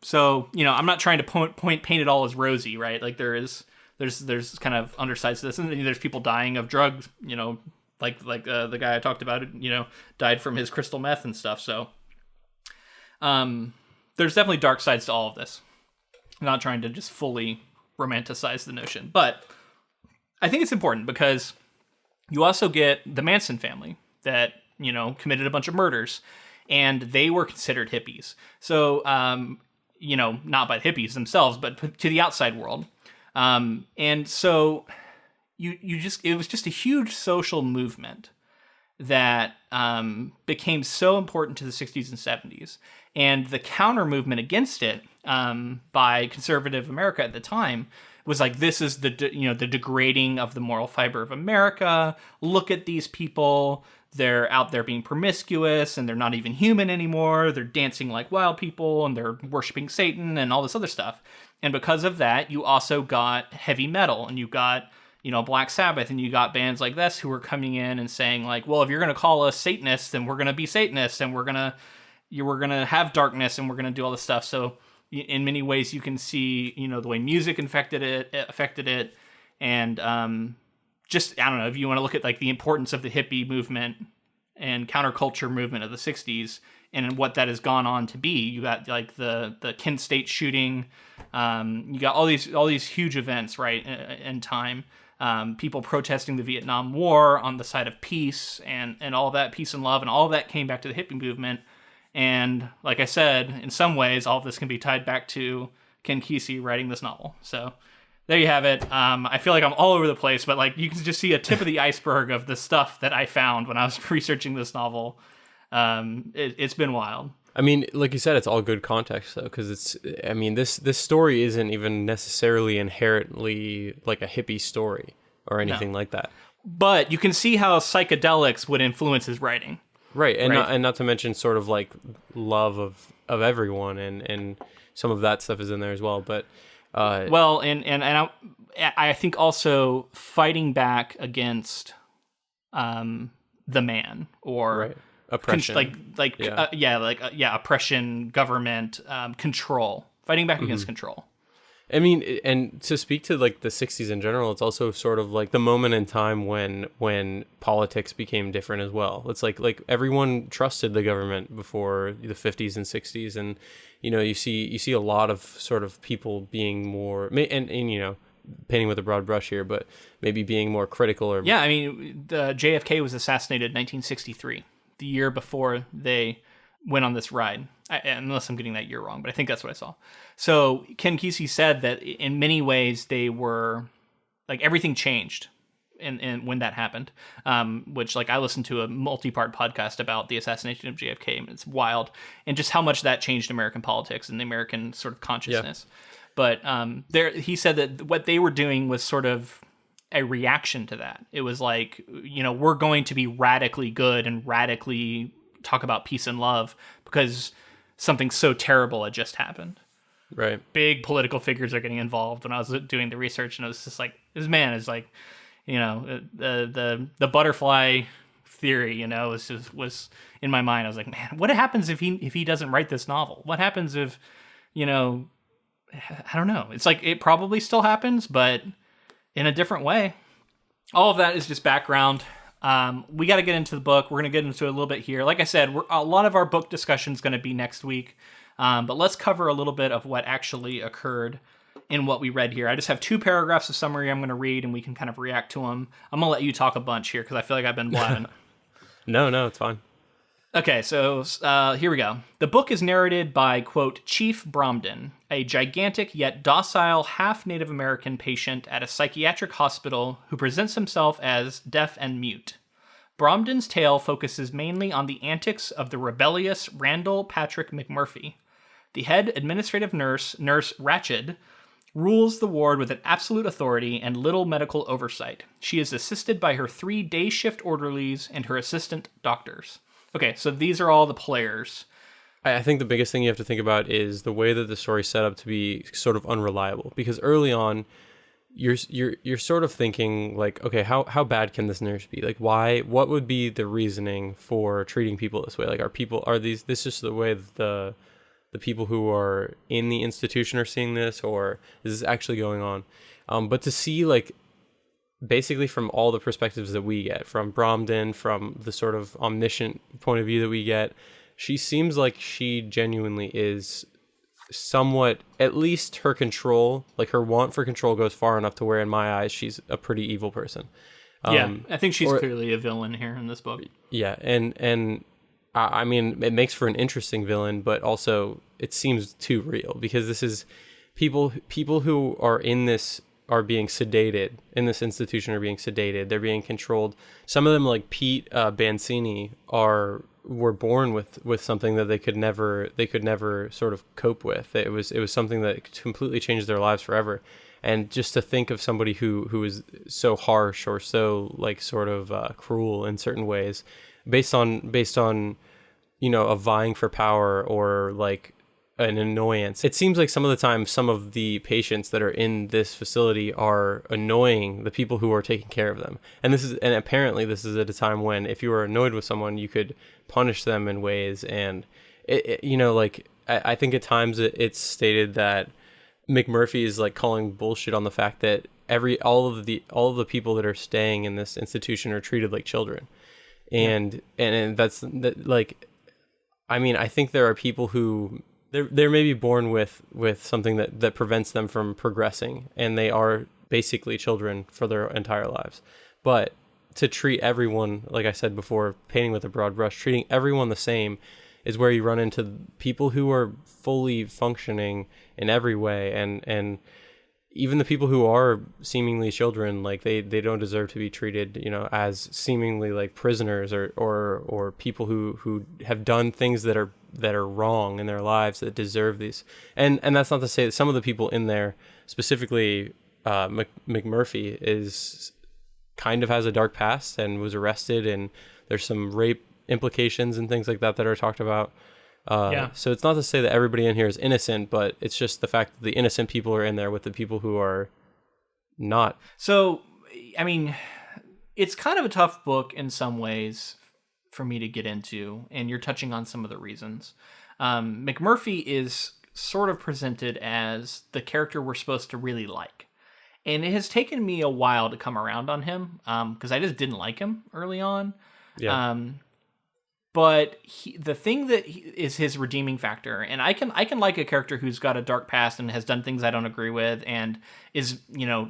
So I'm not trying to paint it all as rosy, right? Like there's kind of undersides to this, and there's people dying of drugs, like the guy I talked about, died from his crystal meth and stuff. So there's definitely dark sides to all of this. I'm not trying to just fully romanticize the notion, but I think it's important because you also get the Manson family that committed a bunch of murders, and they were considered hippies. So, not by the hippies themselves, but to the outside world. And so it was just a huge social movement that became so important to the 60s and 70s. And the counter movement against it by conservative America at the time was like, this is the degrading of the moral fiber of America. Look at these people. They're out there being promiscuous, and they're not even human anymore. They're dancing like wild people, and they're worshiping Satan and all this other stuff. And because of that, you also got heavy metal, and you got, Black Sabbath, and you got bands like this who were coming in and saying like, well, if you're going to call us Satanists, then we're going to be Satanists, and we're going to have darkness, and we're going to do all this stuff. So in many ways you can see, the way music affected it. And, just, I don't know, if you want to look at like the importance of the hippie movement and counterculture movement of the 60s and what that has gone on to be, you got like the Kent State shooting, you got all these huge events, right, in time, people protesting the Vietnam War on the side of peace and all that, peace and love, and all of that came back to the hippie movement. And like I said, in some ways, all of this can be tied back to Ken Kesey writing this novel. So there you have it. I feel like I'm all over the place, but like you can just see a tip of the iceberg of the stuff that I found when I was researching this novel. It's been wild. I mean, like you said, it's all good context though, because this story isn't even necessarily inherently like a hippie story or anything like that. But you can see how psychedelics would influence his writing. Right, and not to mention sort of like love of everyone, and some of that stuff is in there as well. But I think also fighting back against the man or oppression, oppression, government, control, fighting back against control. I mean, and to speak to like the 60s in general, it's also sort of like the moment in time when politics became different as well. It's like everyone trusted the government before the 50s and 60s, and you see a lot of sort of people being more and painting with a broad brush here, but maybe being more critical or yeah. I mean, the JFK was assassinated in 1963, the year before they went on this ride. Unless I'm getting that year wrong, but I think that's what I saw. So Ken Kesey said that in many ways they were like everything changed, and when that happened, which like I listened to a multi-part podcast about the assassination of JFK, and it's wild, and just how much that changed American politics and the American sort of consciousness. Yeah. But he said that what they were doing was sort of a reaction to that. It was like, we're going to be radically good and radically talk about peace and love because something so terrible had just happened. Right. Big political figures are getting involved. When I was doing the research, and it was just like, this man is like, the butterfly theory, was in my mind. I was like, man, what happens if he doesn't write this novel? What happens if, I don't know. It's like, it probably still happens, but in a different way. All of that is just background. We got to get into the book. We're going to get into it a little bit here. Like I said, a lot of our book discussion is going to be next week. But let's cover a little bit of what actually occurred in what we read here. I just have 2 paragraphs of summary I'm going to read, and we can kind of react to them. I'm going to let you talk a bunch here because I feel like I've been blabbing. No, it's fine. Okay, so here we go. The book is narrated by, quote, Chief Bromden, a gigantic yet docile half-Native American patient at a psychiatric hospital who presents himself as deaf and mute. Bromden's tale focuses mainly on the antics of the rebellious Randall Patrick McMurphy. The head administrative nurse, Nurse Ratched, rules the ward with an absolute authority and little medical oversight. She is assisted by her 3 day shift orderlies and her assistant doctors. Okay, so these are all the players. I think the biggest thing you have to think about is the way that the story's set up to be sort of unreliable. Because early on, you're sort of thinking like, okay, how bad can this nurse be? Like, why? What would be the reasoning for treating people this way? Like, this just the way that the people who are in the institution are seeing this, or is this actually going on? But to see like, basically from all the perspectives that we get, from Bromden, from the sort of omniscient point of view that we get, she seems like she genuinely is somewhat, at least her control, like her want for control goes far enough to where in my eyes she's a pretty evil person. Yeah, I think she's clearly a villain here in this book. Yeah, and I mean, it makes for an interesting villain, but also it seems too real, because this is people who are in this are being sedated in this institution, are being sedated. They're being controlled. Some of them, like Pete Bancini, were born with something that they could never sort of cope with. It was something that completely changed their lives forever. And just to think of somebody who is so harsh or so like sort of cruel in certain ways, based on a vying for power or like an annoyance. It seems like some of the time, some of the patients that are in this facility are annoying the people who are taking care of them. And apparently this is at a time when if you were annoyed with someone, you could punish them in ways. And I think at times it's stated that McMurphy is like calling bullshit on the fact that all of the people that are staying in this institution are treated like children. And that's that, like, I mean, I think there are people who they're maybe born with something that prevents them from progressing, and they are basically children for their entire lives. But to treat everyone, like I said before, painting with a broad brush, treating everyone the same is where you run into people who are fully functioning in every way, and even the people who are seemingly children, like they don't deserve to be treated, as seemingly like prisoners or people who have done things that are wrong in their lives that deserve these. And that's not to say that some of the people in there, specifically McMurphy, is kind of has a dark past and was arrested, and there's some rape implications and things like that are talked about. So it's not to say that everybody in here is innocent, but it's just the fact that the innocent people are in there with the people who are not. So, I mean, it's kind of a tough book in some ways for me to get into, and you're touching on some of the reasons. McMurphy is sort of presented as the character we're supposed to really like. And it has taken me a while to come around on him, because I just didn't like him early on. Yeah. But the thing that is his redeeming factor, and I can like a character who's got a dark past and has done things I don't agree with and is,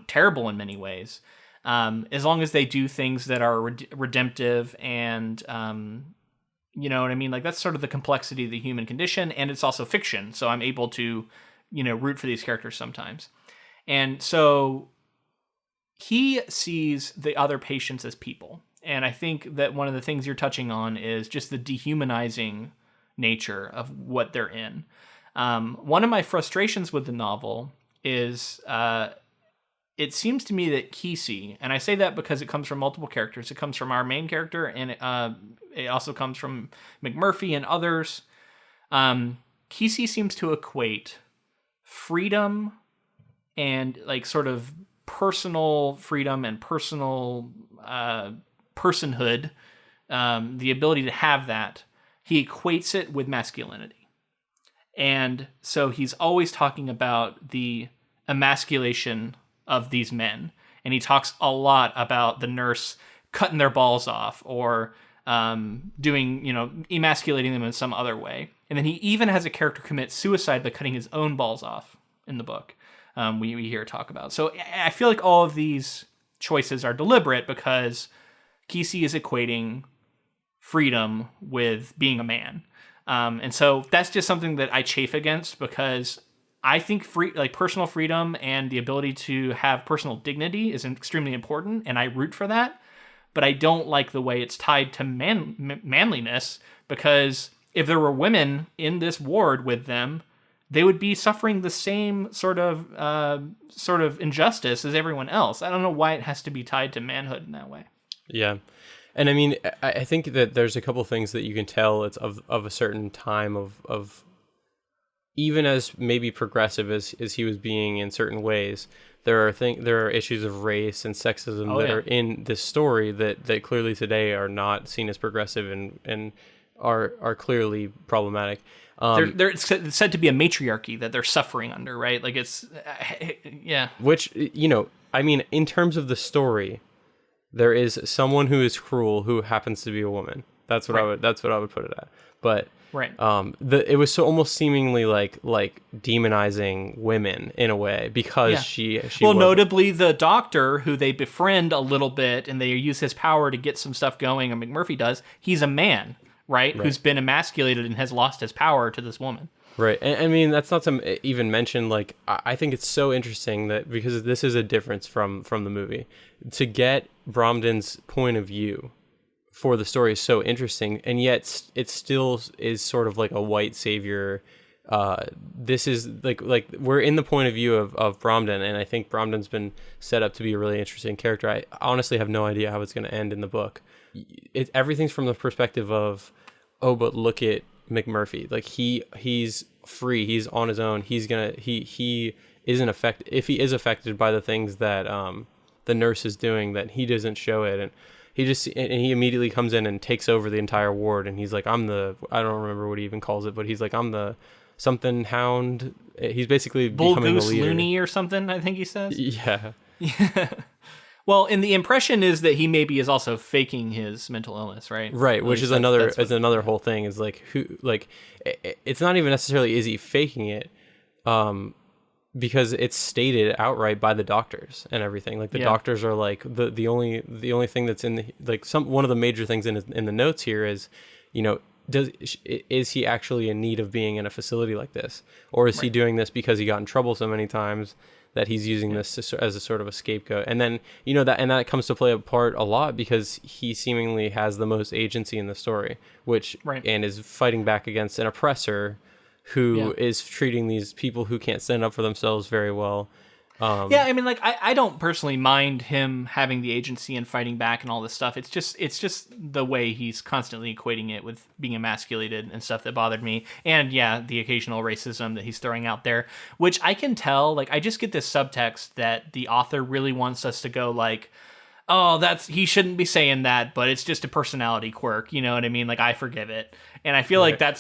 terrible in many ways, as long as they do things that are redemptive and, you know what I mean? Like, that's sort of the complexity of the human condition, and it's also fiction, so I'm able to, root for these characters sometimes. And so he sees the other patients as people. And I think that one of the things you're touching on is just the dehumanizing nature of what they're in. One of my frustrations with the novel is it seems to me that Kesey, and I say that because it comes from multiple characters. It comes from our main character, and it also comes from McMurphy and others. Kesey seems to equate freedom and like sort of personal freedom and personal personhood, the ability to have that, he equates it with masculinity. And so he's always talking about the emasculation of these men. And he talks a lot about the nurse cutting their balls off or doing, emasculating them in some other way. And then he even has a character commit suicide by cutting his own balls off in the book. We hear talk about. So I feel like all of these choices are deliberate because Kesey is equating freedom with being a man. And so that's just something that I chafe against because I think personal freedom and the ability to have personal dignity is extremely important, and I root for that. But I don't like the way it's tied to manliness, because if there were women in this ward with them, they would be suffering the same sort of injustice as everyone else. I don't know why it has to be tied to manhood in that way. Yeah. And I mean, I think that there's a couple things that you can tell it's of a certain time of even as maybe progressive as he was being in certain ways, there are issues of race and sexism that are in this story that clearly today are not seen as progressive and are clearly problematic. It's said to be a matriarchy that they're suffering under, right? Like it's, yeah. Which, I mean, in terms of the story, there is someone who is cruel who happens to be a woman. That's what I would put it at. But right. It was so almost seemingly like demonizing women in a way because she notably the doctor who they befriend a little bit and they use his power to get some stuff going, and McMurphy does. He's a man. Right, who's been emasculated and has lost his power to this woman. Right, and I mean, that's not to even mention, like, I think it's so interesting that, because this is a difference from the movie, to get Bromden's point of view for the story is so interesting, and yet it still is sort of like a white savior. This is, like we're in the point of view of Bromden, and I think Bromden's been set up to be a really interesting character. I honestly have no idea how it's going to end in the book. Everything's from the perspective of, oh, but look at McMurphy. Like he's free. He's on his own. He isn't affected. If he is affected by the things that the nurse is doing, that he doesn't show it, and he immediately comes in and takes over the entire ward. And he's like, I don't remember what he even calls it, but he's like, I'm the something hound. He's basically Bull becoming Goose the leader. Looney or something, I think he says. Yeah. Well, and the impression is that he maybe is also faking his mental illness, right? Right, which is another whole thing. Is like it's not even necessarily is he faking it, because it's stated outright by the doctors and everything. Like the doctors are like the only thing that's in one of the major things in the notes here is, is he actually in need of being in a facility like this, or is he doing this because he got in trouble so many times that he's using this as a sort of a scapegoat? And then that comes to play a part a lot because he seemingly has the most agency in the story, and is fighting back against an oppressor who is treating these people who can't stand up for themselves very well. I mean, like, I don't personally mind him having the agency and fighting back and all this stuff. It's just the way he's constantly equating it with being emasculated and stuff that bothered me. And the occasional racism that he's throwing out there, which I can tell, like, I just get this subtext that the author really wants us to go like, oh, he shouldn't be saying that, but it's just a personality quirk. You know what I mean? Like, I forgive it. And I feel like that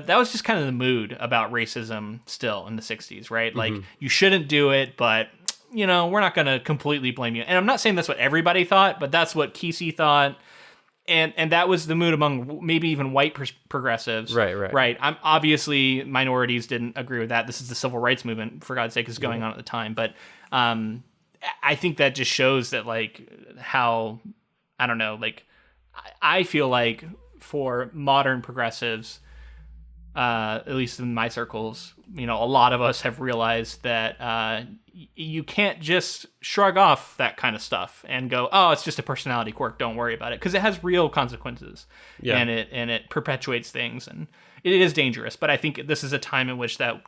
was just kind of the mood about racism still in the 60s, right? Like, you shouldn't do it, but, you know, we're not going to completely blame you. And I'm not saying that's what everybody thought, but that's what Kesey thought. And that was the mood among maybe even white progressives. Right. I'm obviously minorities didn't agree with that. This is the civil rights movement, for God's sake, is going on at the time. But I think that just shows that, like, how, I don't know, like, I feel like for modern progressives, at least in my circles, you know, a lot of us have realized that you can't just shrug off that kind of stuff and go, oh, it's just a personality quirk, don't worry about it, because it has real consequences. And it perpetuates things, and it is dangerous. But I think this is a time in which that,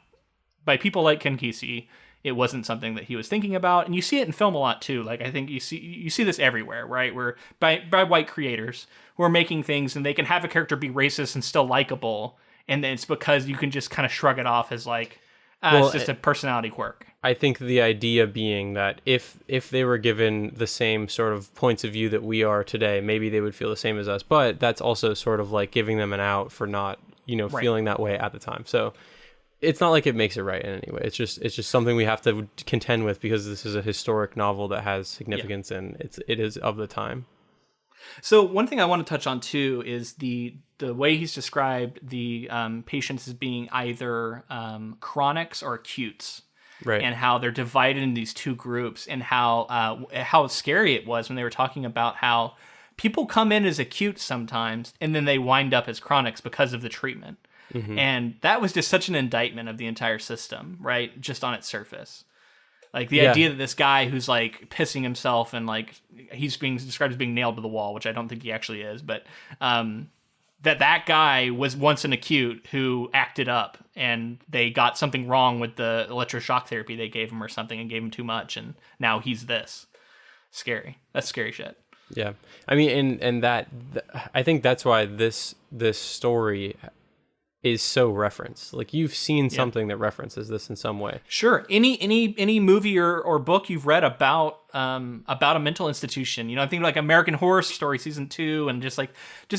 by people like Ken Kesey, it wasn't something that he was thinking about. And you see it in film a lot too. Like, I think you see this everywhere, right? Where by white creators who are making things, and they can have a character be racist and still likable, and then it's because you can just kind of shrug it off as like, it's just a personality quirk. I think the idea being that if they were given the same sort of points of view that we are today, maybe they would feel the same as us. But that's also sort of like giving them an out for not, you know, feeling that way at the time. So it's not like it makes it right in any way. It's just something we have to contend with, because this is a historic novel that has significance, and it is of the time. So one thing I want to touch on too is the way he's described the patients as being either chronics or acutes, right? And how they're divided in these two groups, and how scary it was when they were talking about how people come in as acute sometimes, and then they wind up as chronics because of the treatment. And that was just such an indictment of the entire system, right? Just on its surface. Like, the idea that this guy who's, like, pissing himself and, like, he's being described as being nailed to the wall, which I don't think he actually is, but that guy was once an acute who acted up, and they got something wrong with the electroshock therapy they gave him or something, and gave him too much, and now he's this. Scary. That's scary shit. Yeah. I mean, and that, I think that's why this story is so referenced. Like, you've seen something that references this in some way. Sure. Any movie or book you've read about a mental institution, you know, I think like American Horror Story season 2, and just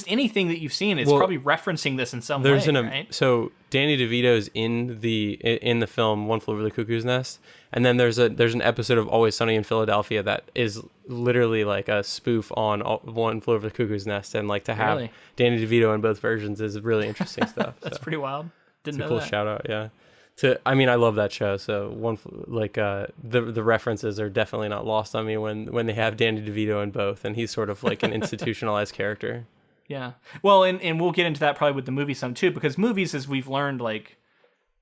anything that you've seen, it's probably referencing this in some way. Right? So Danny DeVito's in the film One Flew Over the Cuckoo's Nest, and then there's an episode of Always Sunny in Philadelphia that is literally like a spoof on One Flew Over the Cuckoo's Nest, and like to have Danny DeVito in both versions is really interesting stuff. That's pretty wild. Didn't know that. It's a cool shout out, yeah. I love that show. So the references are definitely not lost on me when they have Danny DeVito in both, and he's sort of like an institutionalized character. Yeah. Well, and we'll get into that probably with the movie some too, because movies, as we've learned, like,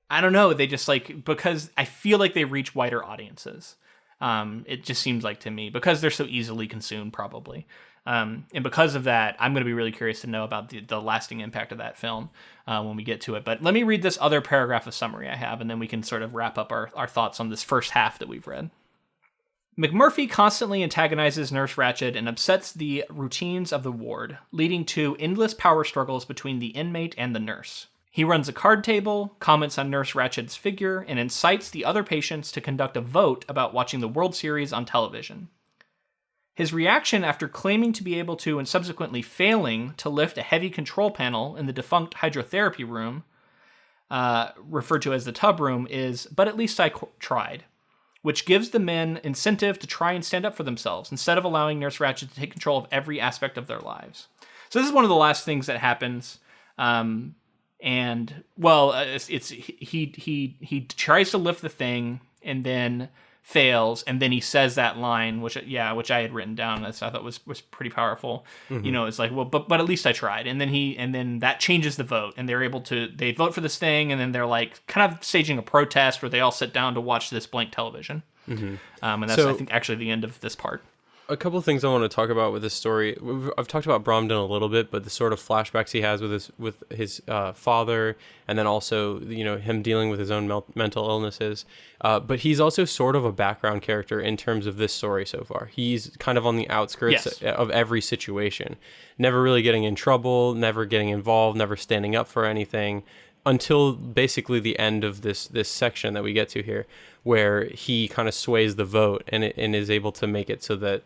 I don't know, they just like, because I feel like they reach wider audiences. It just seems like to me, because they're so easily consumed probably. And because of that, I'm going to be really curious to know about the lasting impact of that film when we get to it. But let me read this other paragraph of summary I have, and then we can sort of wrap up our thoughts on this first half that we've read. McMurphy constantly antagonizes Nurse Ratched and upsets the routines of the ward, leading to endless power struggles between the inmate and the nurse. He runs a card table, comments on Nurse Ratched's figure, and incites the other patients to conduct a vote about watching the World Series on television. His reaction after claiming to be able to and subsequently failing to lift a heavy control panel in the defunct hydrotherapy room, referred to as the tub room, is, "But at least I tried," which gives the men incentive to try and stand up for themselves instead of allowing Nurse Ratched to take control of every aspect of their lives. So this is one of the last things that happens. And well, he tries to lift the thing and then fails, and then he says that line, which I had written down. I thought was pretty powerful. You know, it's like, well, but at least I tried. And then that changes the vote, and they vote for this thing, and then they're like kind of staging a protest where they all sit down to watch this blank television. And that's, I think, actually the end of this part. A couple of things I want to talk about with this story. I've talked about Bromden a little bit, but the sort of flashbacks he has with his father, and then also, you know, him dealing with his own mental illnesses. But he's also sort of a background character in terms of this story so far. He's kind of on the outskirts of every situation, never really getting in trouble, never getting involved, never standing up for anything, until basically the end of this section that we get to here, where he kind of sways the vote and is able to make it so that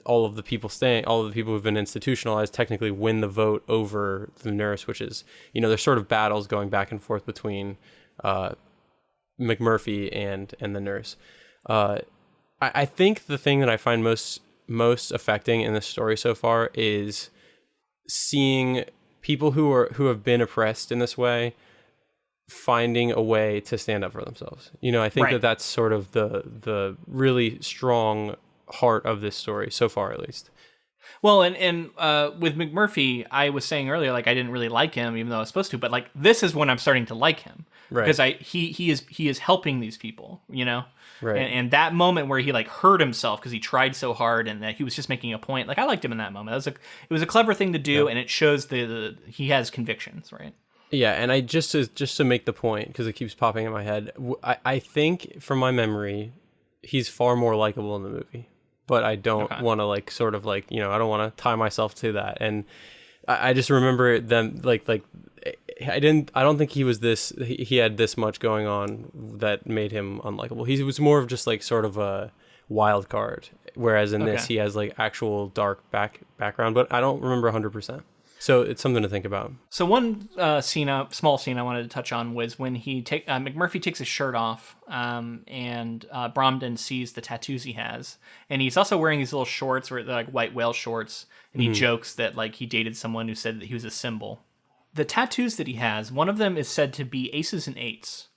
all of the people who've been institutionalized technically win the vote over the nurse, which is, there's sort of battles going back and forth between McMurphy and the nurse. I think the thing that I find most affecting in this story so far is seeing people who have been oppressed in this way finding a way to stand up for themselves. I think Right. that's sort of the really strong heart of this story so far, at least. Well, and with McMurphy, I was saying earlier, like, I didn't really like him, even though I was supposed to. But like, this is when I'm starting to like him, Right. because he is helping these people, Right. And that moment where he like hurt himself because he tried so hard and that he was just making a point. Like, I liked him in that moment. It was a clever thing to do, and it shows the he has convictions, right? Yeah, and I just to make the point, because it keeps popping in my head, I think from my memory, he's far more likable in the movie. But I don't want to I don't want to tie myself to that. And I just remember them I don't think he had this much going on that made him unlikable. He was more of just like sort of a wild card. Whereas in this, he has like actual dark background, but I don't remember 100%. So it's something to think about. So one small scene I wanted to touch on was when McMurphy takes his shirt off, and Bromden sees the tattoos he has, and he's also wearing these little shorts, where they're like white whale shorts, and he jokes that like he dated someone who said that he was a symbol. The tattoos that he has, one of them is said to be aces and eights.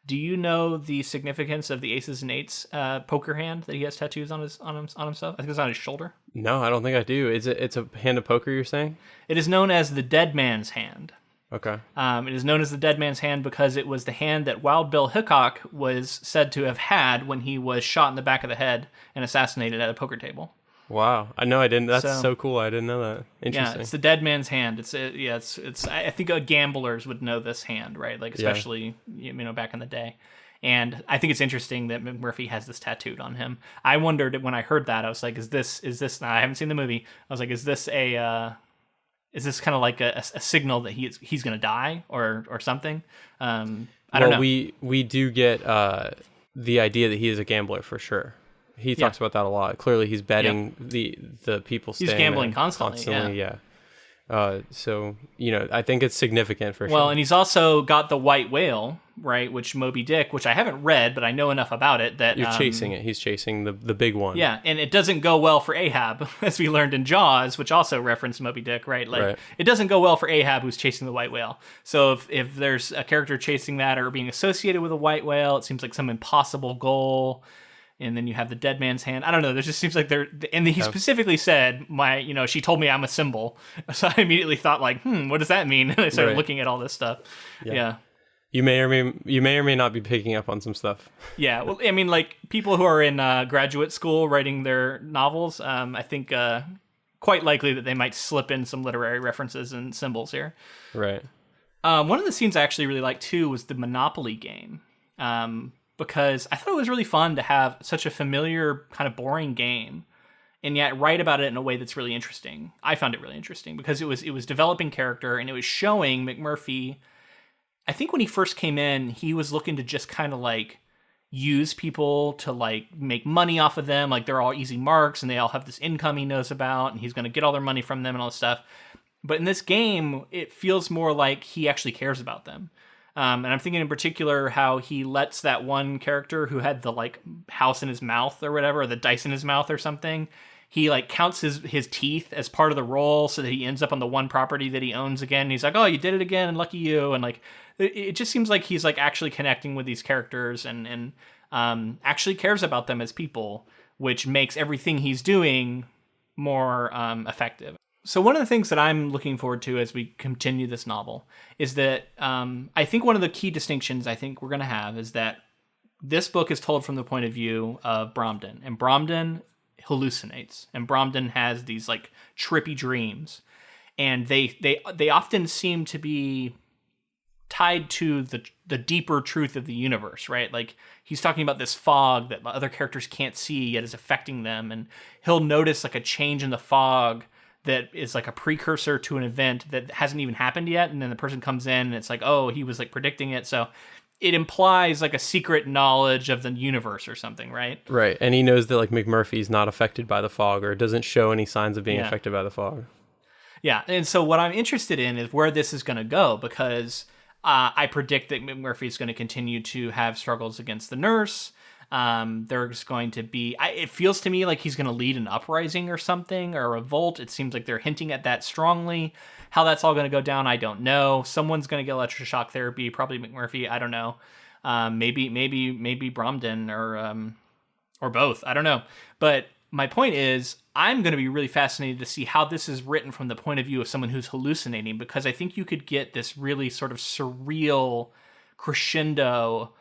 Do you know the significance of the aces and eights poker hand that he has tattoos on himself? I think it's on his shoulder. No, I don't think I do. It's a hand of poker, you're saying? It is known as the dead man's hand. Okay. It is known as the dead man's hand because it was the hand that Wild Bill Hickok was said to have had when he was shot in the back of the head and assassinated at a poker table. Wow, I know I didn't. That's so cool. I didn't know that. Interesting. Yeah, it's the dead man's hand. It's I think gamblers would know this hand, right? Like, especially back in the day. And I think it's interesting that McMurphy has this tattooed on him. I wondered when I heard that, I was like, is this? Now, I haven't seen the movie. I was like, is this kind of like a signal that he's going to die or something? I don't know. We do get the idea that he is a gambler for sure. He talks about that a lot. Clearly, he's betting the people. He's gambling constantly. Yeah. So I think it's significant for sure. Well, and he's also got the white whale, right? Which Moby Dick, which I haven't read, but I know enough about it that you're chasing it. He's chasing the big one. Yeah, and it doesn't go well for Ahab, as we learned in Jaws, which also referenced Moby Dick, right? Like, It doesn't go well for Ahab, who's chasing the white whale. So if there's a character chasing that or being associated with a white whale, it seems like some impossible goal. And then you have the dead man's hand. I don't know. There just seems like and he specifically said, she told me I'm a symbol. So I immediately thought like, what does that mean? And I started looking at all this stuff. Yeah. You may or may not be picking up on some stuff. Yeah. Well, I mean, like people who are in graduate school writing their novels, I think quite likely that they might slip in some literary references and symbols here. Right. One of the scenes I actually really liked too was the Monopoly game. Because I thought it was really fun to have such a familiar, kind of boring game, and yet write about it in a way that's really interesting. I found it really interesting because it was developing character, and it was showing McMurphy. I think when he first came in, he was looking to just kind of like use people to like make money off of them. Like they're all easy marks, and they all have this income he knows about, and he's going to get all their money from them and all this stuff. But in this game, it feels more like he actually cares about them. And I'm thinking in particular how he lets that one character who had the like house in his mouth or whatever, or the dice in his mouth or something, he like counts his teeth as part of the roll so that he ends up on the one property that he owns again. And he's like, oh, you did it again, and lucky you. And like, it just seems like he's like actually connecting with these characters and actually cares about them as people, which makes everything he's doing more effective. So one of the things that I'm looking forward to as we continue this novel is that I think one of the key distinctions I think we're going to have is that this book is told from the point of view of Bromden, and Bromden hallucinates, and Bromden has these like trippy dreams, and they often seem to be tied to the deeper truth of the universe, right? Like he's talking about this fog that other characters can't see yet is affecting them, and he'll notice like a change in the fog that is like a precursor to an event that hasn't even happened yet, and then the person comes in and it's like, oh, he was like predicting it. So it implies like a secret knowledge of the universe or something, right? Right. And he knows that like McMurphy's not affected by the fog, or doesn't show any signs of being Yeah. affected by the fog. Yeah, and so what I'm interested in is where this is going to go, because I predict that McMurphy is going to continue to have struggles against the nurse. There's going to be, it feels to me like he's going to lead an uprising or something, or a revolt. It seems like they're hinting at that strongly. How that's all going to go down, I don't know. Someone's going to get electroshock therapy, probably McMurphy. I don't know. Maybe Bromden or both. I don't know. But my point is, I'm going to be really fascinated to see how this is written from the point of view of someone who's hallucinating, because I think you could get this really sort of surreal crescendo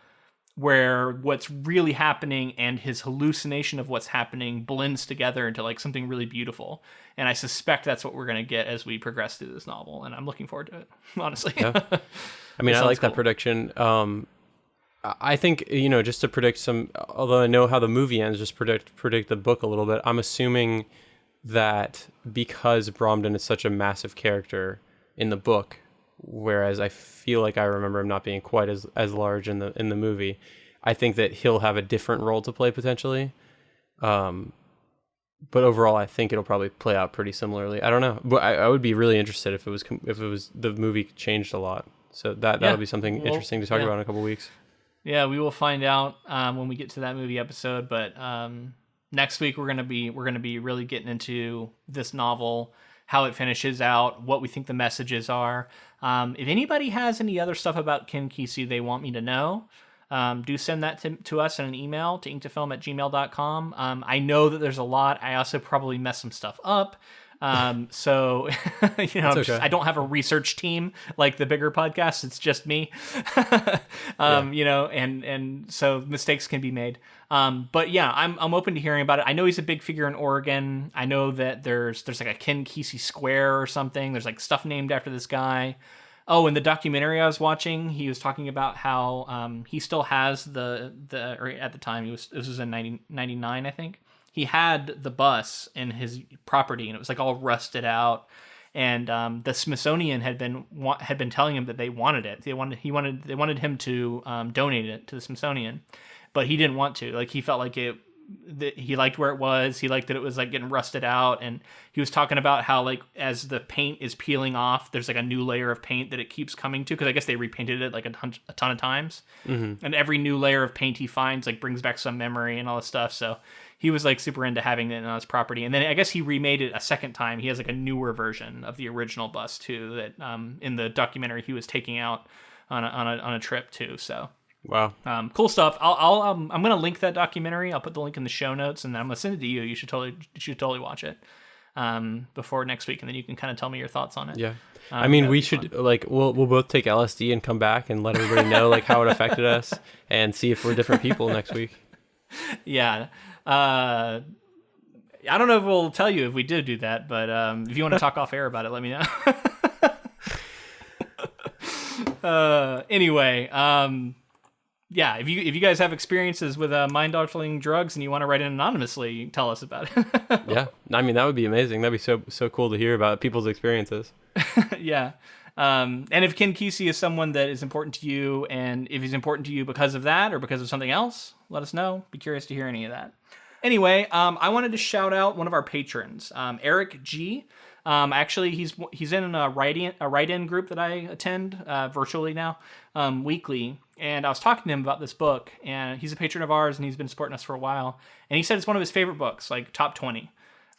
where what's really happening and his hallucination of what's happening blends together into like something really beautiful. And I suspect that's what we're going to get as we progress through this novel. And I'm looking forward to it, honestly. Yeah. I mean, I like that prediction. I think, just to predict some, although I know how the movie ends, just predict the book a little bit. I'm assuming that because Bromden is such a massive character in the book, whereas I feel like I remember him not being quite as large in the movie, I think that he'll have a different role to play potentially. But overall, I think it'll probably play out pretty similarly. I don't know, but I would be really interested if it was the movie changed a lot. So that'll be something interesting to talk about in a couple weeks. Yeah, we will find out when we get to that movie episode. But next week we're gonna be really getting into this novel, how it finishes out, what we think the messages are. If anybody has any other stuff about Ken Kesey they want me to know, do send that to us in an email to inktofilm@gmail.com. I know that there's a lot. I also probably mess some stuff up. So, okay. I don't have a research team like the bigger podcasts. It's just me, and so mistakes can be made. But yeah, I'm open to hearing about it. I know he's a big figure in Oregon. I know that there's like a Ken Kesey Square or something. There's like stuff named after this guy. Oh, in the documentary I was watching, he was talking about how he still has or at the time this was in 1999, I think. He had the bus in his property, and it was like all rusted out. And the Smithsonian had been telling him that they wanted it. They wanted him to donate it to the Smithsonian, but he didn't want to. Like, he felt like he liked where it was. He liked that it was like getting rusted out, and he was talking about how like as the paint is peeling off, there's like a new layer of paint that it keeps coming to, because I guess they repainted it like a ton of times, and every new layer of paint he finds like brings back some memory and all this stuff. So he was like super into having it on his property, and then I guess he remade it a second time. He has like a newer version of the original bus too that in the documentary he was taking out on a trip too. So. Wow. Cool stuff. I'm gonna link that documentary. I'll put the link in the show notes, and then I'm gonna send it to you. You should totally watch it before next week, and then you can kind of tell me your thoughts on it. Yeah. I mean, we should we'll both take LSD and come back and let everybody know like how it affected us, and see if we're different people next week. Yeah. I don't know if we'll tell you if we did do that, but if you want to talk off air about it, let me know. Anyway. Yeah, if you guys have experiences with mind-altering drugs and you want to write in anonymously, tell us about it. Yeah, I mean, that would be amazing. That'd be so cool to hear about people's experiences. Yeah. And if Ken Kesey is someone that is important to you, and if he's important to you because of that or because of something else, let us know. Be curious to hear any of that. Anyway, I wanted to shout out one of our patrons, Eric G. Actually, he's in a write-in group that I attend virtually now, weekly. And I was talking to him about this book, and he's a patron of ours, and he's been supporting us for a while. And he said it's one of his favorite books, like top 20.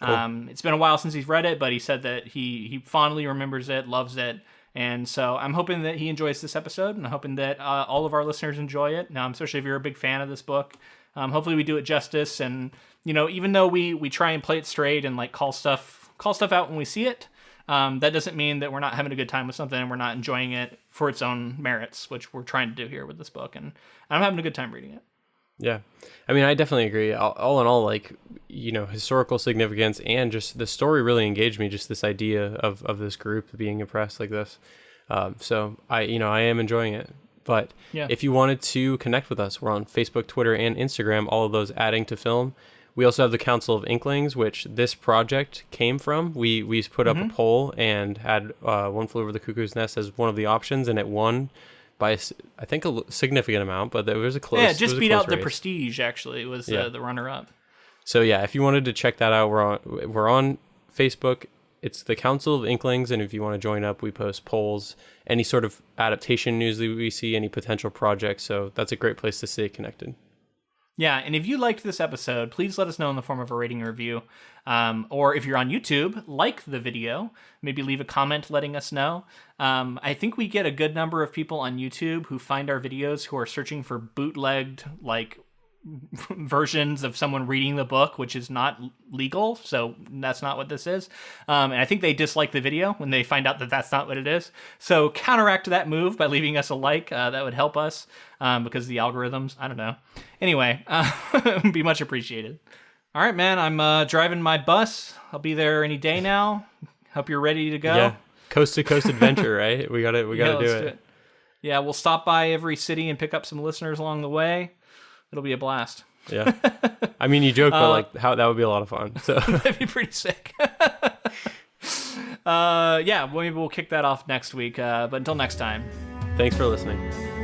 Cool. It's been a while since he's read it, but he said that he fondly remembers it, loves it. And so I'm hoping that he enjoys this episode, and I'm hoping that all of our listeners enjoy it. Now, especially if you're a big fan of this book. Hopefully we do it justice, and even though we try and play it straight and like call stuff out when we see it, that doesn't mean that we're not having a good time with something and we're not enjoying it for its own merits, which we're trying to do here with this book, and I'm having a good time reading it. Yeah, I mean, I definitely agree. All in all, like, historical significance and just the story really engaged me. Just this idea of this group being oppressed like this. So I am enjoying it. But if you wanted to connect with us, we're on Facebook, Twitter, and Instagram, all of those adding to film. We also have the Council of Inklings, which this project came from. We put up a poll and had One Flew Over the Cuckoo's Nest as one of the options, and it won by I think a significant amount, but there was a close. Yeah, it just beat out the race. Prestige. Actually, it was the runner-up. So yeah, if you wanted to check that out, we're on Facebook. It's the Council of Inklings, and if you want to join up, we post polls, any sort of adaptation news that we see, any potential projects. So that's a great place to stay connected. Yeah, and if you liked this episode, please let us know in the form of a rating or review. Or if you're on YouTube, like the video. Maybe leave a comment letting us know. I think we get a good number of people on YouTube who find our videos who are searching for bootlegged, like, versions of someone reading the book, which is not legal, so that's not what this is. And I think they dislike the video when they find out that that's not what it is. So counteract that move by leaving us a like. That would help us because the algorithms, I don't know. Anyway, it would be much appreciated. All right, man, I'm driving my bus. I'll be there any day now. Hope you're ready to go. Yeah, coast to coast adventure, right? We gotta do it. Yeah, we'll stop by every city and pick up some listeners along the way. It'll be a blast. Yeah. I mean, you joke, but like how that would be a lot of fun. So that'd be pretty sick. Yeah, maybe we'll kick that off next week. But until next time. Thanks for listening.